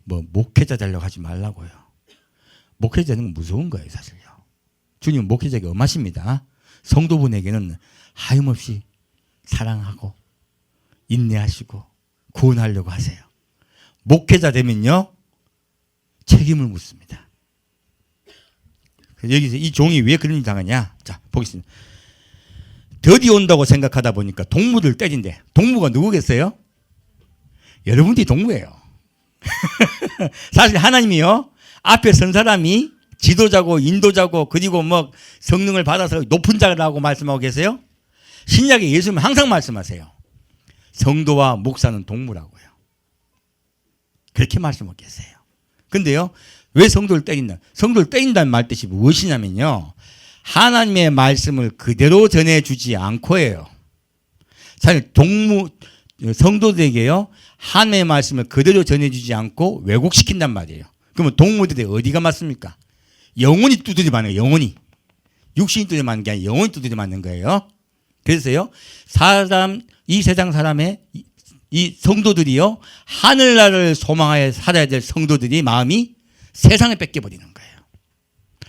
목회자 되려고 하지 말라고요. 목회자 되는 건 무서운 거예요, 사실요. 주님은 목회자에게 엄하십니다. 성도분에게는 하염없이 사랑하고 인내하시고 구원하려고 하세요. 목회자 되면요, 책임을 묻습니다. 여기서 이 종이 왜 그런 일 당하냐? 자, 보겠습니다. 더디 온다고 생각하다 보니까 동무들 때린대. 동무가 누구겠어요? 여러분들이 동무예요. 사실 하나님이요, 앞에 선 사람이 지도자고 인도자고 그리고 뭐 성령을 받아서 높은 자라고 말씀하고 계세요. 신약에 예수님은 항상 말씀하세요. 성도와 목사는 동무라고요. 그렇게 말씀하고 계세요. 근데요, 왜 성도를 때린다? 성도를 때린다는 말 뜻이 무엇이냐면요, 하나님의 말씀을 그대로 전해주지 않고예요. 사실 성도들에게요, 하나님의 말씀을 그대로 전해주지 않고 왜곡시킨단 말이에요. 그러면 동무들이 어디가 맞습니까? 영혼이 두드려 맞는 거예요. 영혼이. 육신이 두드려 맞는 게 아니라 영혼이 두드려 맞는 거예요. 그래서요, 이 세상 사람의 이 성도들이요, 하늘나라를 소망하여 살아야 될 성도들이 마음이 세상에 뺏겨버리는 거예요.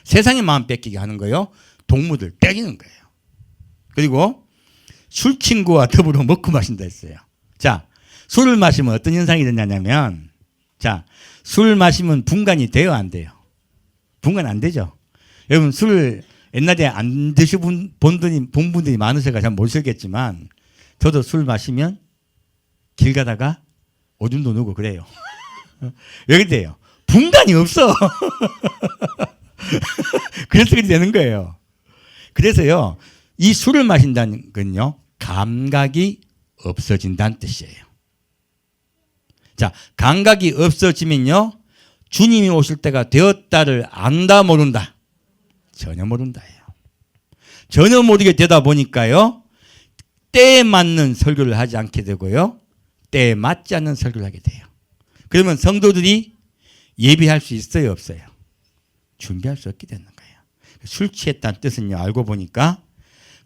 세상의 마음 뺏기게 하는 거예요. 동무들 때리는 거예요. 그리고 술 친구와 더불어 먹고 마신다 했어요. 자, 술을 마시면 어떤 현상이 되냐면, 자, 술 마시면 분간이 돼요, 안 돼요? 분간 안 되죠. 여러분 술 옛날에 안 드셔본 분들이 많으셔서 잘 모르셨겠지만, 저도 술 마시면 길 가다가 오줌도 누고 그래요. 왜 그래요? 분간이 없어. 그래서 그렇게 되는 거예요. 그래서요, 이 술을 마신다는 건요, 감각이 없어진다는 뜻이에요. 자, 감각이 없어지면요, 주님이 오실 때가 되었다를 안다 모른다? 전혀 모른다예요. 전혀 모르게 되다 보니까요, 때에 맞는 설교를 하지 않게 되고요. 때에 맞지 않는 설교를 하게 돼요. 그러면 성도들이 예비할 수 있어요, 없어요? 준비할 수 없게 되는 거예요. 술 취했다는 뜻은요, 알고 보니까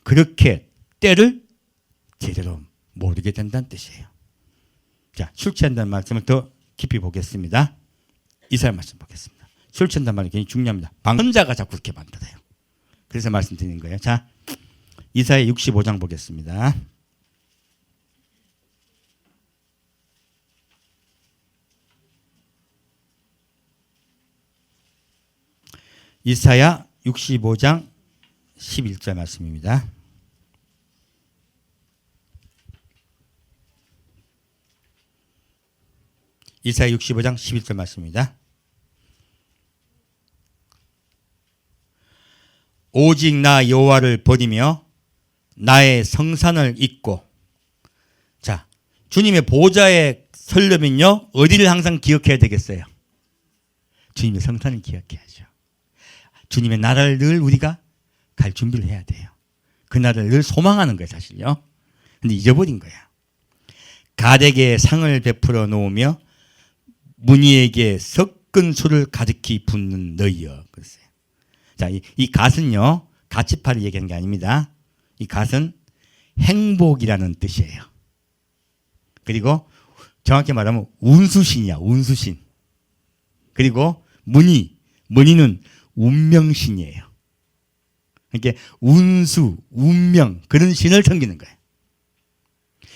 그렇게 때를 제대로 모르게 된다는 뜻이에요. 자, 술 취한다는 말씀을 더 깊이 보겠습니다. 이사야 말씀 보겠습니다. 술 취한다는 말이 굉장히 중요합니다. 방언자가 자꾸 그렇게 만들어요. 그래서 말씀드리는 거예요. 자, 이사야 65장 보겠습니다. 이사야 65장 11절 말씀입니다. 이사야 65장 11절 말씀입니다. 오직 나 여호와를 버리며 나의 성산을 잊고. 자, 주님의 보좌에 서려면요 어디를 항상 기억해야 되겠어요? 주님의 성산을 기억해야죠. 주님의 나라를 늘 우리가 갈 준비를 해야 돼요. 그 나라를 늘 소망하는 거예요, 사실요. 근데 잊어버린 거야. 가덱에 상을 베풀어 놓으며 문희에게 섞은 술을 가득히 붓는 너희여. 그랬어요. 자, 이 갓은요, 가치파를 얘기하는 게 아닙니다. 이 갓은 행복이라는 뜻이에요. 그리고 정확히 말하면 운수신이야, 운수신. 그리고 문희는 운명신이에요. 그러니까 운수, 운명, 그런 신을 섬기는 거예요.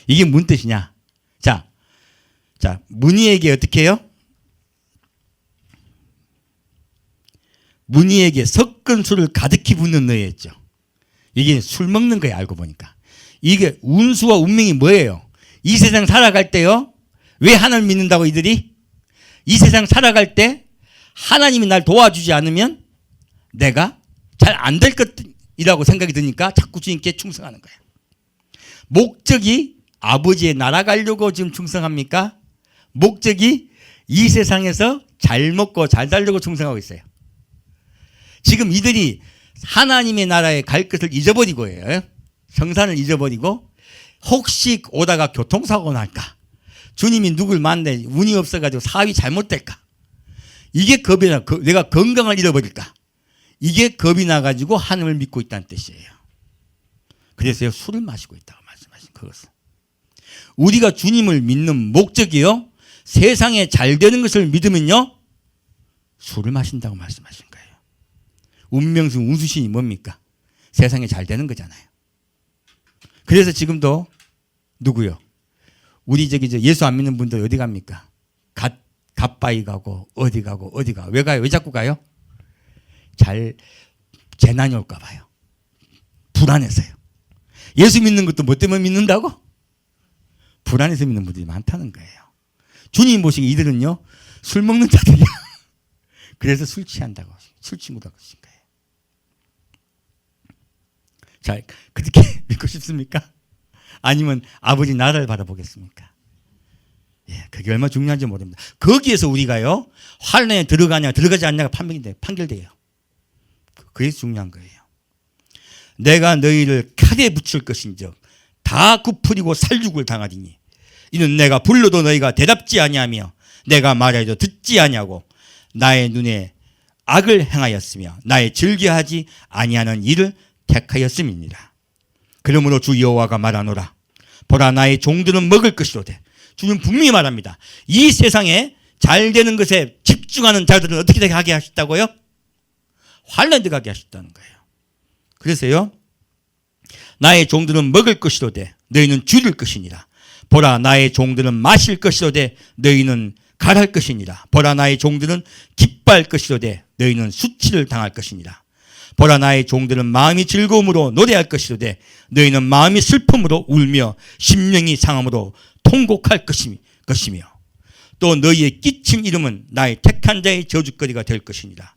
이게 무슨 뜻이냐? 자, 문희에게 어떻게 해요? 문희에게 섞은 술을 가득히 붓는 너희였죠. 이게 술 먹는 거예요, 알고 보니까. 이게 운수와 운명이 뭐예요? 이 세상 살아갈 때요, 왜 하나님을 믿는다고 이들이? 이 세상 살아갈 때 하나님이 날 도와주지 않으면 내가 잘 안 될 것이라고 생각이 드니까 자꾸 주님께 충성하는 거예요. 목적이 아버지의 나라 가려고 지금 충성합니까? 목적이 이 세상에서 잘 먹고 잘 살려고 충성하고 있어요. 지금 이들이 하나님의 나라에 갈 것을 잊어버리고요. 성산을 잊어버리고 혹시 오다가 교통사고 날까? 주님이 누굴 만나 운이 없어가지고 사업이 잘못될까? 이게 겁이 나. 내가 건강을 잃어버릴까? 이게 겁이 나가지고 하나님을 믿고 있다는 뜻이에요. 그래서 술을 마시고 있다고 말씀하신 그것은. 우리가 주님을 믿는 목적이요, 세상에 잘 되는 것을 믿으면요 술을 마신다고 말씀하신 거예요. 운명신, 운수신이 뭡니까? 세상에 잘 되는 거잖아요. 그래서 지금도 누구요? 우리 예수 안 믿는 분들 어디 갑니까? 갓바이 가고 어디 가고 어디 가. 왜 가요? 왜 자꾸 가요? 재난이 올까 봐요. 불안해서요. 예수 믿는 것도 뭐 때문에 믿는다고? 불안해서 믿는 분들이 많다는 거예요. 주님 보시기 이들은요 술 먹는 자들이야. 그래서 술 취한다고, 술 친구라고 하신 거예요. 자, 그렇게 믿고 싶습니까? 아니면 아버지 나라를 바라보겠습니까? 예, 그게 얼마나 중요한지 모릅니다. 거기에서 우리가요 환난에 들어가냐 들어가지 않냐가 판결돼요. 그게 중요한 거예요. 내가 너희를 칼에 붙일 것인즉 다 굽으리고 살육을 당하리니 이는 내가 불러도 너희가 대답지 아니하며 내가 말해도 듣지 아니하고 나의 눈에 악을 행하였으며 나의 즐겨하지 아니하는 일을 택하였음이니라. 그러므로 주 여호와가 말하노라. 보라, 나의 종들은 먹을 것이로되. 주님 분명히 말합니다. 이 세상에 잘 되는 것에 집중하는 자들은 어떻게 하게 하셨다고요? 환난에 들어가게 하셨다는 거예요. 그래서요, 나의 종들은 먹을 것이로되 너희는 줄일 것이니라. 보라, 나의 종들은 마실 것이로되 너희는 갈할 것이니라. 보라, 나의 종들은 기뻐할 것이로되 너희는 수치를 당할 것이니라. 보라, 나의 종들은 마음이 즐거움으로 노래할 것이로되 너희는 마음이 슬픔으로 울며 심령이 상함으로 통곡할 것이며 또 너희의 끼친 이름은 나의 택한 자의 저주거리가 될 것이니라.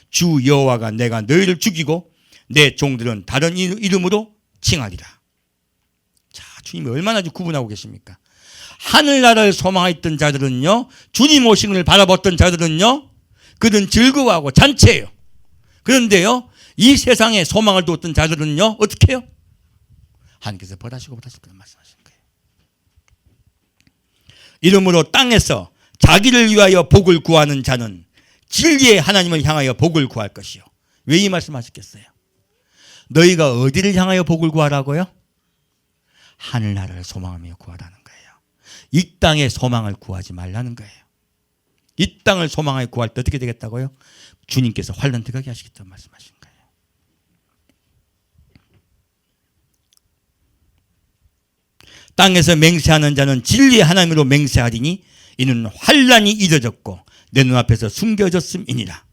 주 여호와가 내가 너희를 죽이고 내 종들은 다른 이름으로 칭하리라. 자, 주님이 얼마나 구분하고 계십니까? 하늘나라를 소망했던 자들은요, 주님 오심을 바라봤던 자들은요, 그들은 즐거워하고 잔치해요. 그런데요, 이 세상에 소망을 두었던 자들은요 어떻게 해요? 하나님께서 벌하시고 벌하실 거라고 말씀하시는 거예요. 이러므로 땅에서 자기를 위하여 복을 구하는 자는 진리의 하나님을 향하여 복을 구할 것이요. 왜 이 말씀하셨겠어요? 너희가 어디를 향하여 복을 구하라고요? 하늘나라를 소망하며 구하라는 거예요. 이 땅의 소망을 구하지 말라는 거예요. 이 땅을 소망하여 구할 때 어떻게 되겠다고요? 주님께서 환난 들어가게 하시겠다고 말씀하신 거예요. 땅에서 맹세하는 자는 진리의 하나님으로 맹세하리니 이는 환난이 잊어졌고 내 눈앞에서 숨겨졌음이니라.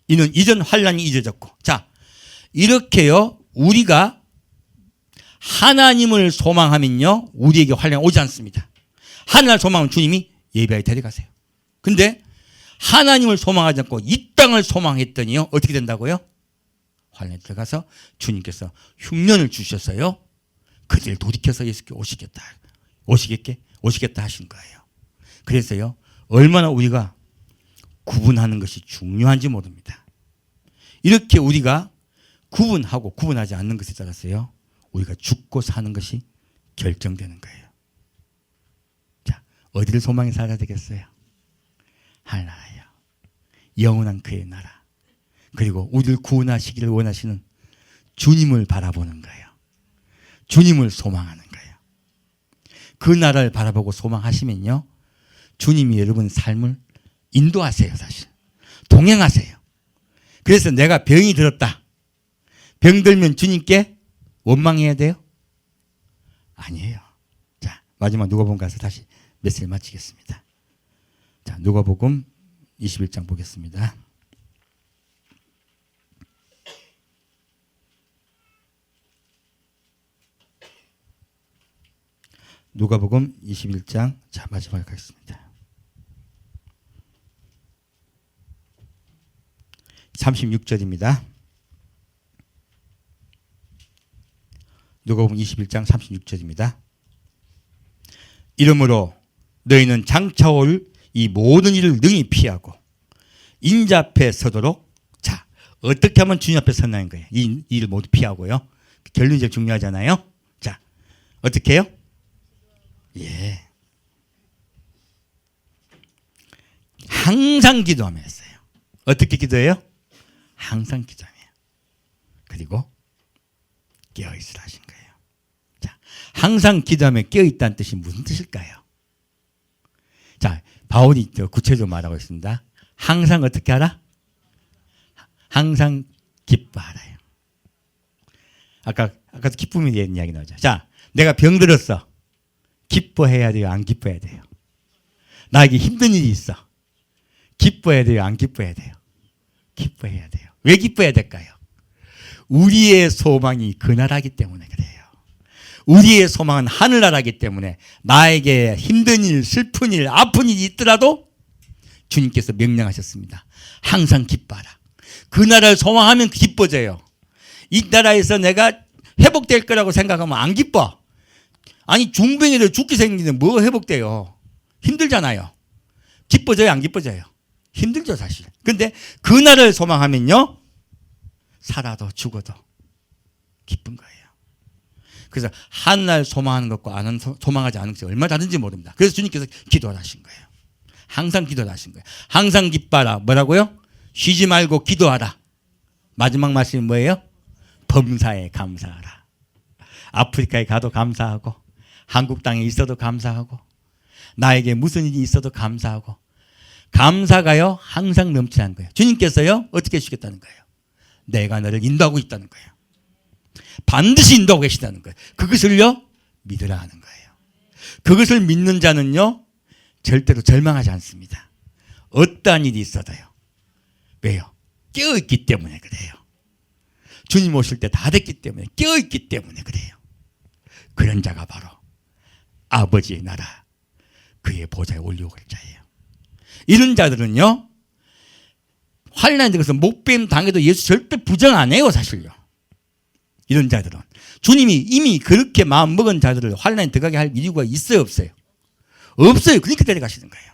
이는 이전 환난이 잊어졌고. 자, 이렇게요 우리가 하나님을 소망하면요 우리에게 환난이 오지 않습니다. 하나님을 소망하면 주님이 예배하여 데려가세요. 근데 하나님을 소망하지 않고 이 땅을 소망했더니요 어떻게 된다고요? 환난에 들어가서 주님께서 흉년을 주셔서요 그들 돌이켜서 예수께 오시겠다 하신 거예요. 그래서요 얼마나 우리가 구분하는 것이 중요한지 모릅니다. 이렇게 우리가 구분하고 구분하지 않는 것에 따라서요 우리가 죽고 사는 것이 결정되는 거예요. 자, 어디를 소망해 살아야 되겠어요? 하나나라요. 영원한 그의 나라. 그리고 우리를 구원하시기를 원하시는 주님을 바라보는 거예요. 주님을 소망하는 거예요. 그 나라를 바라보고 소망하시면요 주님이 여러분 삶을 인도하세요. 사실 동행하세요. 그래서 내가 병이 들었다. 병 들면 주님께 원망해야 돼요? 아니에요. 자, 마지막 누가복음 가서 다시 메시지를 마치겠습니다. 자, 누가복음 21장 보겠습니다. 누가복음 21장 자 마지막에 가겠습니다. 36절입니다. 누가복음 21장 36절입니다. 이러므로 너희는 장차 올 이 모든 일을 능히 피하고 인자 앞에 서도록. 자, 어떻게 하면 주님 앞에 서는 거예요? 이 일을 모두 피하고요. 결론이 제일 중요하잖아요. 자, 어떻게 해요? 예. 항상 기도하며 했어요. 어떻게 기도해요? 항상 기도하며. 그리고 깨어있으라 하신 거예요. 자, 항상 기도하며 깨어있다는 뜻이 무슨 뜻일까요? 자, 바울이 구체적으로 말하고 있습니다. 항상 어떻게 하라? 항상 기뻐하라요. 아까도 기쁨에 대한 이야기 나오죠. 자, 내가 병들었어. 기뻐해야 돼요? 안 기뻐해야 돼요? 나에게 힘든 일이 있어. 기뻐해야 돼요? 안 기뻐해야 돼요? 기뻐해야 돼요. 왜 기뻐해야 될까요? 우리의 소망이 그 나라이기 때문에 그래요. 우리의 소망은 하늘나라이기 때문에 나에게 힘든 일, 슬픈 일, 아픈 일이 있더라도 주님께서 명령하셨습니다. 항상 기뻐하라. 그 나라를 소망하면 기뻐져요. 이 나라에서 내가 회복될 거라고 생각하면 안 기뻐. 아니 중병이라도 죽게 생기는데 뭐 회복돼요? 힘들잖아요. 기뻐져요? 안 기뻐져요? 힘들죠 사실. 근데 그 나라를 소망하면요 살아도 죽어도 기쁜 거예요. 그래서 하늘 소망하는 것과 소망하지 않은 것이 얼마나 다른지 모릅니다. 그래서 주님께서 기도를 하신 거예요. 항상 기도를 하신 거예요. 항상 기뻐하라. 뭐라고요? 쉬지 말고 기도하라. 마지막 말씀이 뭐예요? 범사에 감사하라. 아프리카에 가도 감사하고 한국 땅에 있어도 감사하고 나에게 무슨 일이 있어도 감사하고 감사가요 항상 넘치는 거예요. 주님께서요 어떻게 해주겠다는 거예요? 내가 너를 인도하고 있다는 거예요. 반드시 인도하고 계시다는 거예요. 그것을요 믿으라 하는 거예요. 그것을 믿는 자는요 절대로 절망하지 않습니다. 어떠한 일이 있어도요. 왜요? 깨어있기 때문에 그래요. 주님 오실 때 다 됐기 때문에 깨어있기 때문에 그래요. 그런 자가 바로 아버지의 나라 그의 보좌에 올려올 자예요. 이런 자들은요 환난에 들어서 목뱀 당해도 예수 절대 부정 안 해요 사실요. 이런 자들은 주님이 이미 그렇게 마음 먹은 자들을 환난에 들어가게 할 이유가 있어요 없어요? 없어요. 그러니까 데려가시는 거예요.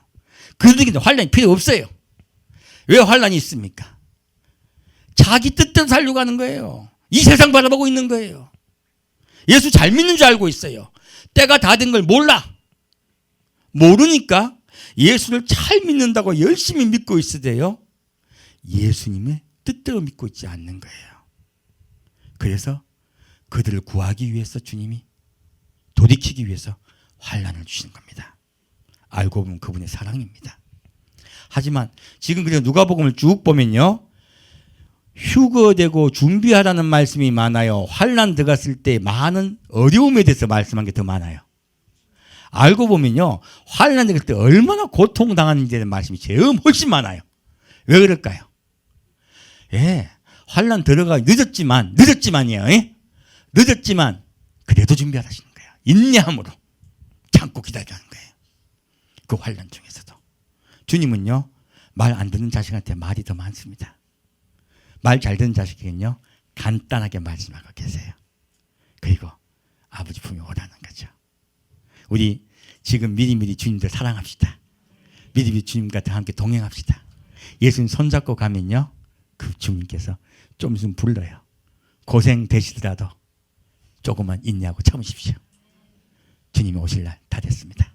그들에게 환난이 필요 없어요. 왜 환난이 있습니까? 자기 뜻대로 살려고 하는 거예요. 이 세상 바라보고 있는 거예요. 예수 잘 믿는 줄 알고 있어요. 때가 다 된 걸 몰라. 모르니까 예수를 잘 믿는다고 열심히 믿고 있으되요 예수님의 뜻대로 믿고 있지 않는 거예요. 그래서 그들을 구하기 위해서 주님이 돌이키기 위해서 환난을 주시는 겁니다. 알고 보면 그분의 사랑입니다. 하지만 지금 그냥 누가복음을 쭉 보면요, 휴거되고 준비하라는 말씀이 많아요. 환난 들어갔을 때 많은 어려움에 대해서 말씀한 게 더 많아요. 알고 보면요, 환난 들어갈 때 얼마나 고통당하는지에 대한 말씀이 제일 훨씬 많아요. 왜 그럴까요? 예, 환난 들어가 늦었지만이에요. 예? 늦었지만 그래도 준비하라시는 거예요. 인내함으로 참고 기다리라는 거예요. 그 환난 중에서도 주님은요, 말 안 듣는 자식한테 말이 더 많습니다. 말 잘 듣는 자식에게는요, 간단하게 말씀하고 계세요. 그리고 아버지 품에 오라는 거죠. 우리 지금 미리미리 주님들 사랑합시다. 미리미리 주님과 함께 동행합시다. 예수님 손잡고 가면요, 그 주님께서 좀 있으면 불러요. 고생 되시더라도 조금만 인내하고 참으십시오. 주님이 오실 날 다 됐습니다.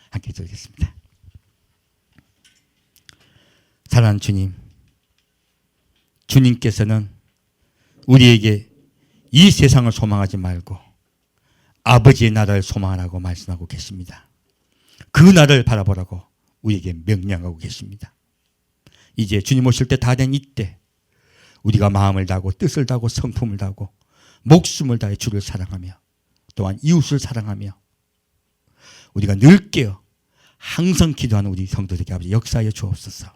함께 기도하겠습니다. 사랑하는 주님, 주님께서는 우리에게 이 세상을 소망하지 말고 아버지의 나라를 소망하라고 말씀하고 계십니다. 그 나라를 바라보라고 우리에게 명령하고 계십니다. 이제 주님 오실 때 다 된 이때 우리가 마음을 다하고 뜻을 다하고 성품을 다하고 목숨을 다해 주를 사랑하며 또한 이웃을 사랑하며 우리가 늘 깨어 항상 기도하는 우리 성도들에게 아버지 역사하여 주옵소서.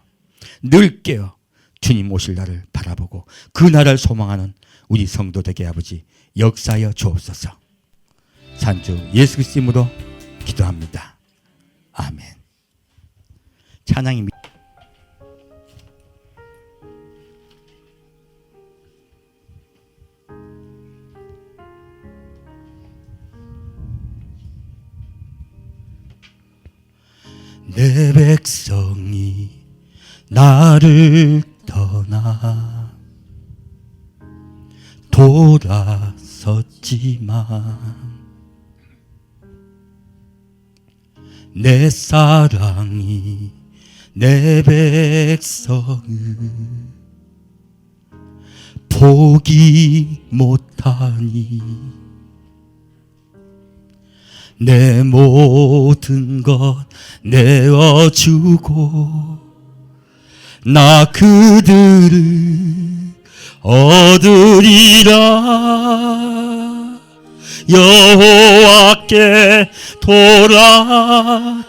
늘 깨어 주님 오실 날을 바라보고 그 나라를 소망하는 우리 성도들에게 아버지 역사하여 주옵소서. 산주 예수 그리스도 이름으로 기도합니다. 아멘. 찬양이 내 백성이 나를 떠나 돌아섰지만 내 사랑이 내 백성을 포기 못하니 내 모든 것 내어주고 나 그들을 얻으리라. 여호와께 돌아가자.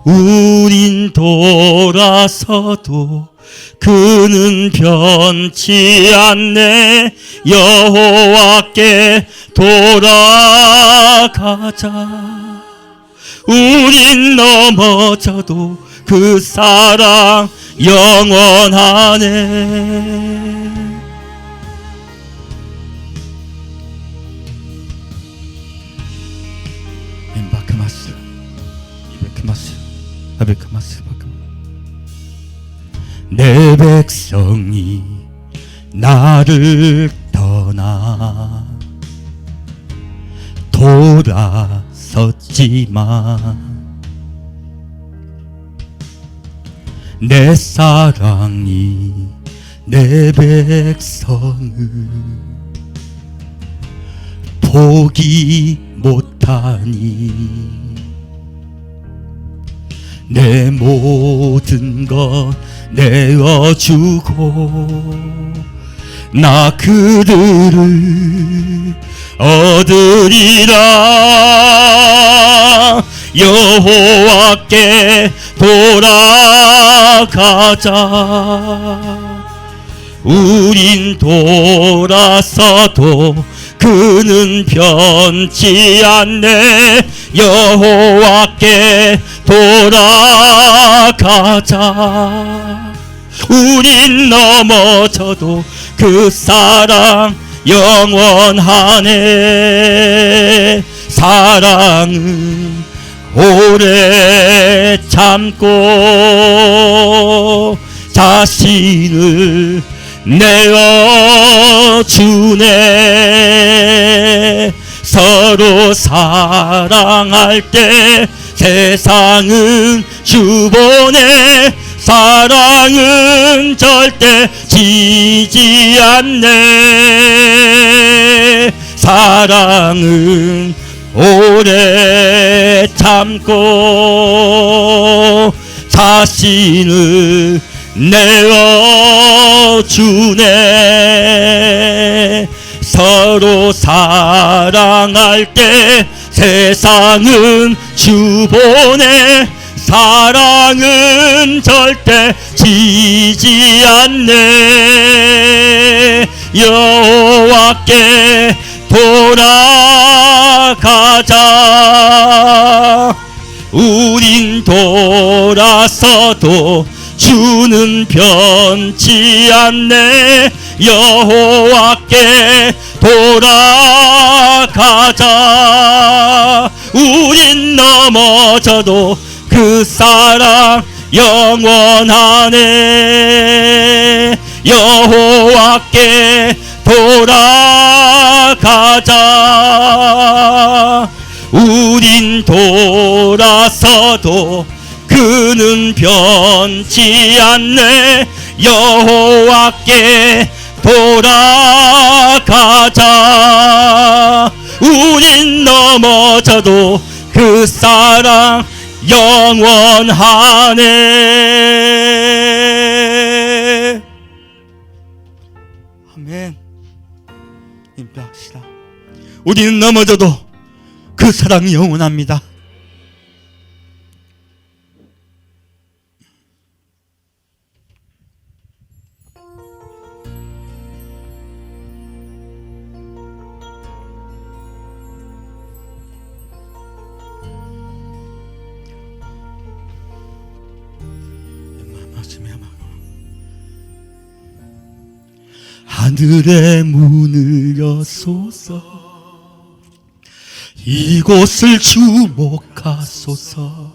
우린 돌아서도 그는 변치 않네. 여호와께 돌아가자. 우린 넘어져도 그 사랑 영원하네. 내 백성이 나를 떠나 돌아섰지만 내 사랑이 내 백성을 포기 못하니 내 모든 것 내어주고 나 그들을 얻으리라. 여호와께 돌아가자. 우린 돌아서도 그는 변치 않네. 여호와께 돌아가자. 우린 넘어져도 그 사랑 영원하네. 사랑은 오래 참고 자신을 내어주네. 서로 사랑할 때 세상은 주보네. 사랑은 절대 지지 않네. 사랑은 오래 참고 자신을 내어주네. 서로 사랑할 때 세상은 주보네. 사랑은 절대 지지 않네. 여호와께 돌아가자. 우린 돌아서도 주는 변치 않네. 여호와께 돌아가자. 우린 넘어져도 그 사랑 영원하네. 여호와께 돌아가자. 우린 돌아서도 그는 변치 않네. 여호와께 돌아가자. 우린 넘어져도 그 사랑 영원하네. 아멘. 인도합시다. 우리는 넘어져도 그 사랑이 영원합니다. 하늘의 문을 여소서. 이곳을 주목하소서.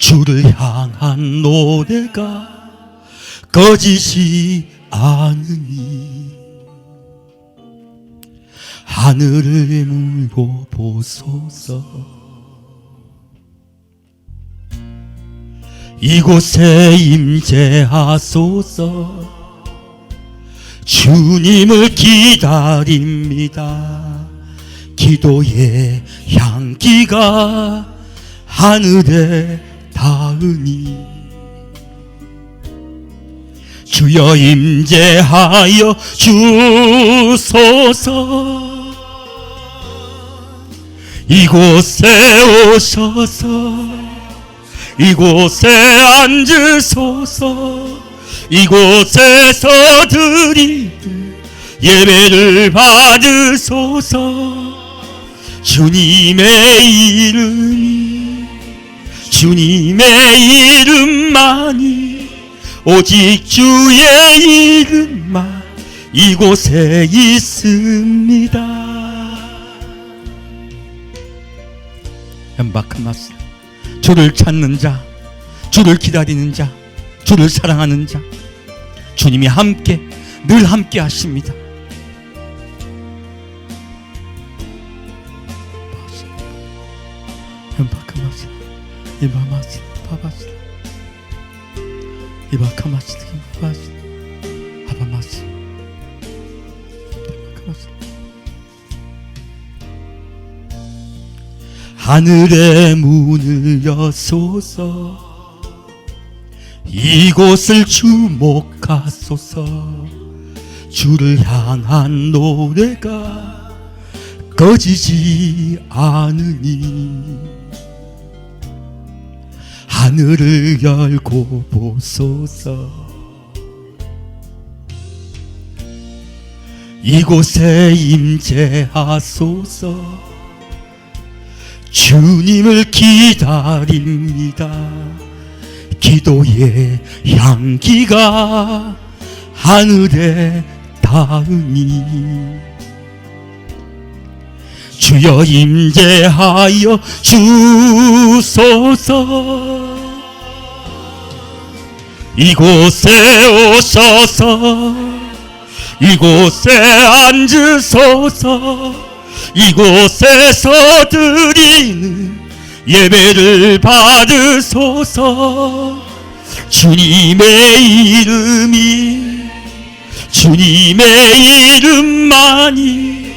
주를 향한 노래가 꺼지지 않으니 하늘을 물어보소서. 이곳에 임재하소서. 주님을 기다립니다. 기도의 향기가 하늘에 닿으니 주여 임재하여 주소서. 이곳에 오셔서 이곳에 앉으소서. 이곳에서 드릴 예배를 받으소서. 주님의 이름이 주님의 이름만이 오직 주의 이름만 이곳에 있습니다. 연박한 말씀. 주를 찾는 자, 주를 기다리는 자, 주를 사랑하는 자, 주님이 함께 늘 함께 하십니다. 연박하마시 이바마시 바바시 이바카마시 바바시 아바마시 연박하마시. 하늘의 문을 여소서. 이곳을 주목하소서. 주를 향한 노래가 꺼지지 않으니 하늘을 열고 보소서. 이곳에 임재하소서. 주님을 기다립니다. 기도의 향기가 하늘에 닿으니 주여 임재하여 주소서. 이곳에 오셔서 이곳에 앉으소서. 이곳에서 드리는 예배를 받으소서. 주님의 이름만이,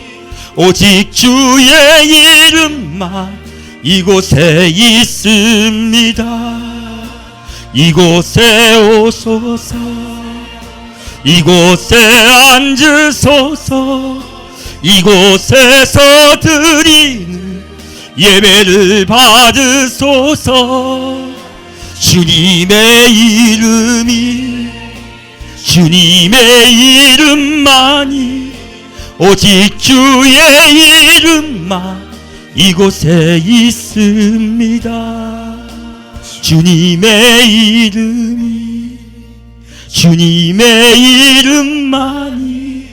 오직 주의 이름만 이곳에 있습니다. 이곳에 오소서. 이곳에 앉으소서. 이곳에서 드리는 예배를 받으소서. 주님의 이름만이, 오직 주의 이름만 이곳에 있습니다. 주님의 이름만이,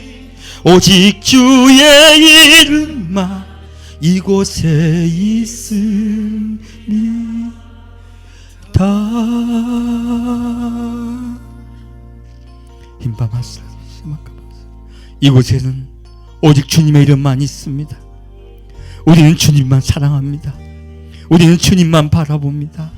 오직 주의 이름만 이곳에 있습니다. 이곳에는 오직 주님의 이름만 있습니다. 우리는 주님만 사랑합니다. 우리는 주님만 바라봅니다.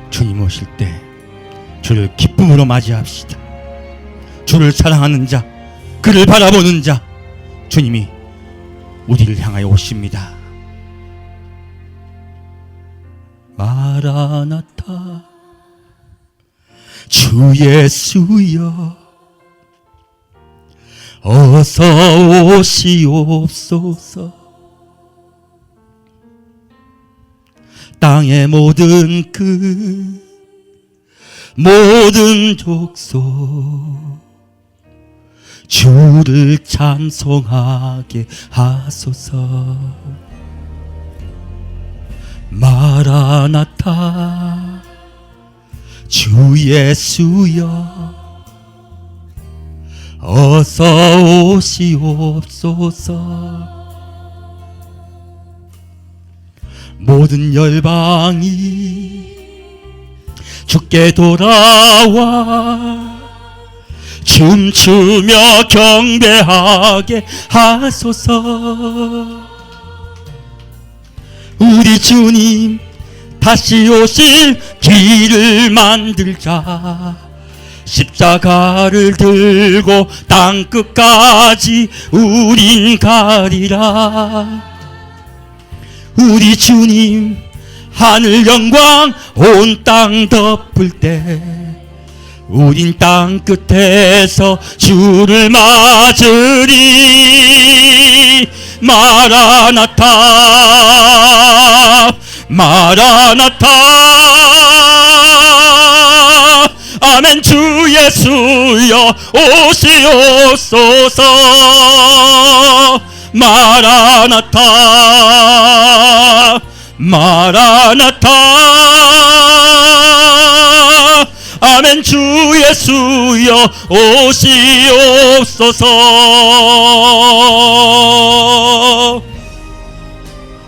주님 오실 때 주를 기쁨으로 맞이합시다. 주를 사랑하는 자, 그를 바라보는 자, 주님이 우리를 향하여 오십니다. 마라나타, 주 예수여 어서 오시옵소서. 땅의 모든 모든 족속 주를 찬송하게 하소서. 마라나타, 주 예수여 어서 오시옵소서. 모든 열방이 주께 돌아와 춤추며 경배하게 하소서. 우리 주님 다시 오실 길을 만들자. 십자가를 들고 땅끝까지 우린 가리라. 우리 주님 하늘 영광 온 땅 덮을 때 우린 땅 끝에서 주를 맞으리. 마라나타, 마라나타, 아멘. 주 예수여 오시옵소서. 마라나타, 마라나타, 아멘. 주 예수여 오시옵소서.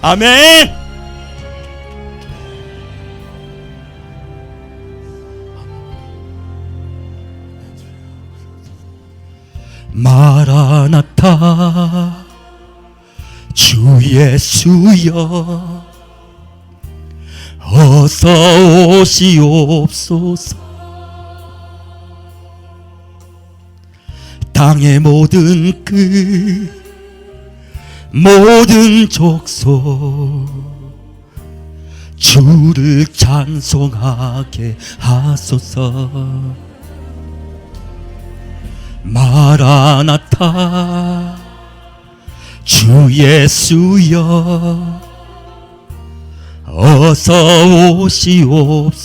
아멘. 마라나타, 주 예수여 어서 오시옵소서. 땅의 모든 모든 족속 주를 찬송하게 하소서. 마라나타, 주 예수여 어서 오시옵소서.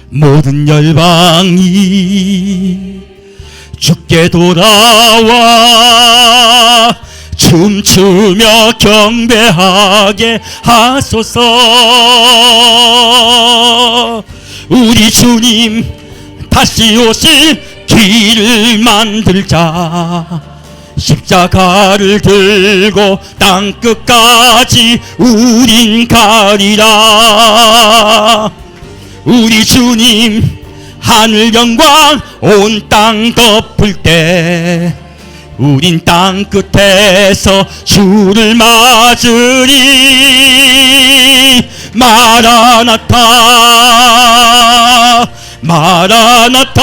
모든 열방이 주께 돌아와 춤추며 경배하게 하소서. 우리 주님 다시 오실 길을 만들자. 십자가를 들고 땅끝까지 우린 가리라. 우리 주님 하늘 영광 온 땅 덮을 때 우린 땅 끝에서 주를 맞으리. 마라나타 마라나타.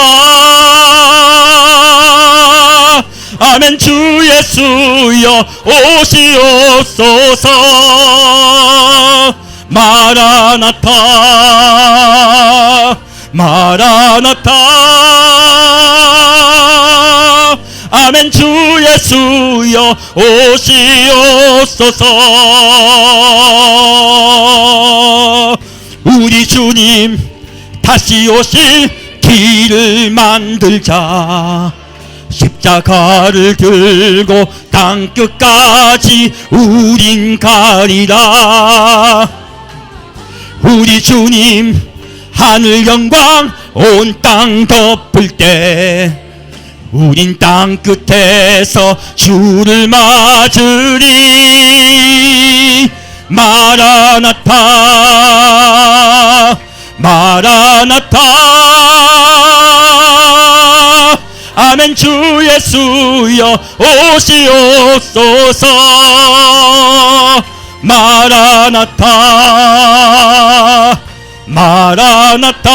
아멘. 주 예수여 오시옵소서. 마라나타 마라나타. 아멘. 주 예수여 오시옵소서. 우리 주님 다시 오실 길을 만들자. 십자가를 들고 땅끝까지 우린 가리라. 우리 주님 하늘 영광 온 땅 덮을 때 우린 땅 끝에서 주를 맞으리. 마라나타 마라나타. 아멘. 주 예수여 오시옵소서. 마라나타 마라나타.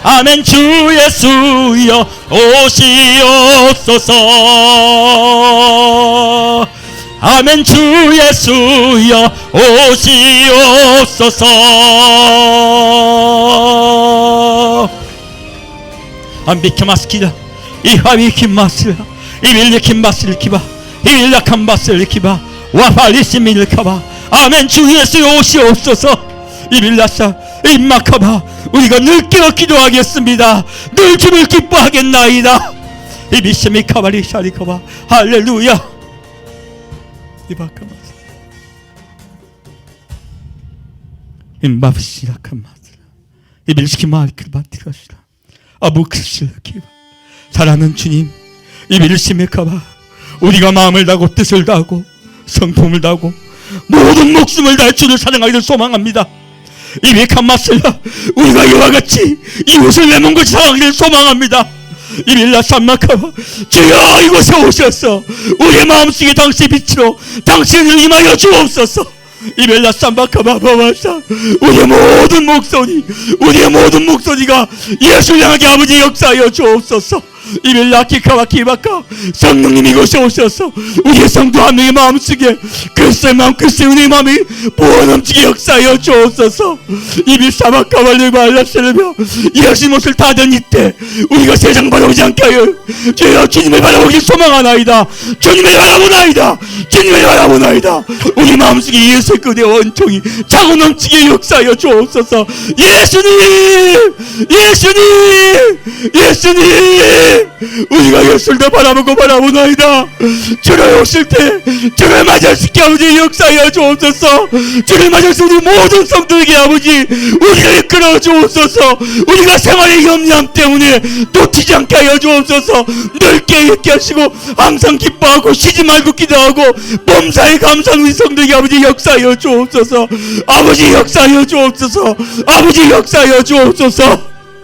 아멘. 주 예수여 오시옵소서. 아멘. 주 예수여 오시옵소서. 안비켜마스키다 이하비키마스라 이빌리키마스리키바 이빌라칸바스리키바 와팔리시밀카바. 아멘. 주 예수 오시옵소서. 이빌라샤 임마카바. 우리가 늘 깨어 기도하겠습니다. 늘 주를 기뻐하겠나이다. 이비시미카바리샤리카바. 할렐루야. 이바카마스 임바시라카마스 이빌시키마리크바티카시라. 아부크시라키바. 사랑하는 주님, 이빌시미카바. 우리가 마음을 다하고 뜻을 다하고 성품을 다하고 모든 목숨을 다해 주를 사랑하기를 소망합니다. 이비카마슬라. 우리가 이와 같이 이곳을 내몬 것이 사랑하기를 소망합니다. 이빌라 삼마카바. 주여 이곳에 오셔서 우리의 마음속에 당신의 빛으로 당신을 임하여 주옵소서. 이벨라 삼바카바 바바사. 우리의 모든 목소리가 예수를 향하게 아버지 역사하여 주옵소서. 이벨라 키카와 키바카. 성령님 이곳에 오셔서 우리의 성도 한 명의 마음속에 그리스도의 마음, 그리스도의 은혜의 마음이 부어넘치게 역사하여 주옵소서. 이빌사바카발리 말라세르며 예수님 옷을 다던 이때 우리가 세상 바라보지 않게 하여 주여 주님을 바라보길 소망하나이다. 주님을 바라보나이다. 주님을 바라보나이다. 우리 마음속에 예수의 그대의 원통이 차고 넘치게 역사하여 주옵소서. 예수님 우리가 예수를 더 바라보나이다. 주를 오실 때 주를 맞을 수 있게 아버지 역사하여 주옵소서. 주를 맞을 수 있는 모든 성도에게 아버지 우리가 이끌어 주옵소서. 우리가 생활의 염려함 때문에 놓치지 않게 하여 주옵소서. 늘 깨있게 하시고 항상 기뻐하고 쉬지 말고 기도하고 범사에 감사한 우리 성도에게 아버지 역사하여 주옵소서. 아버지 역사하여 주옵소서. 아버지 역사하여 주옵소서.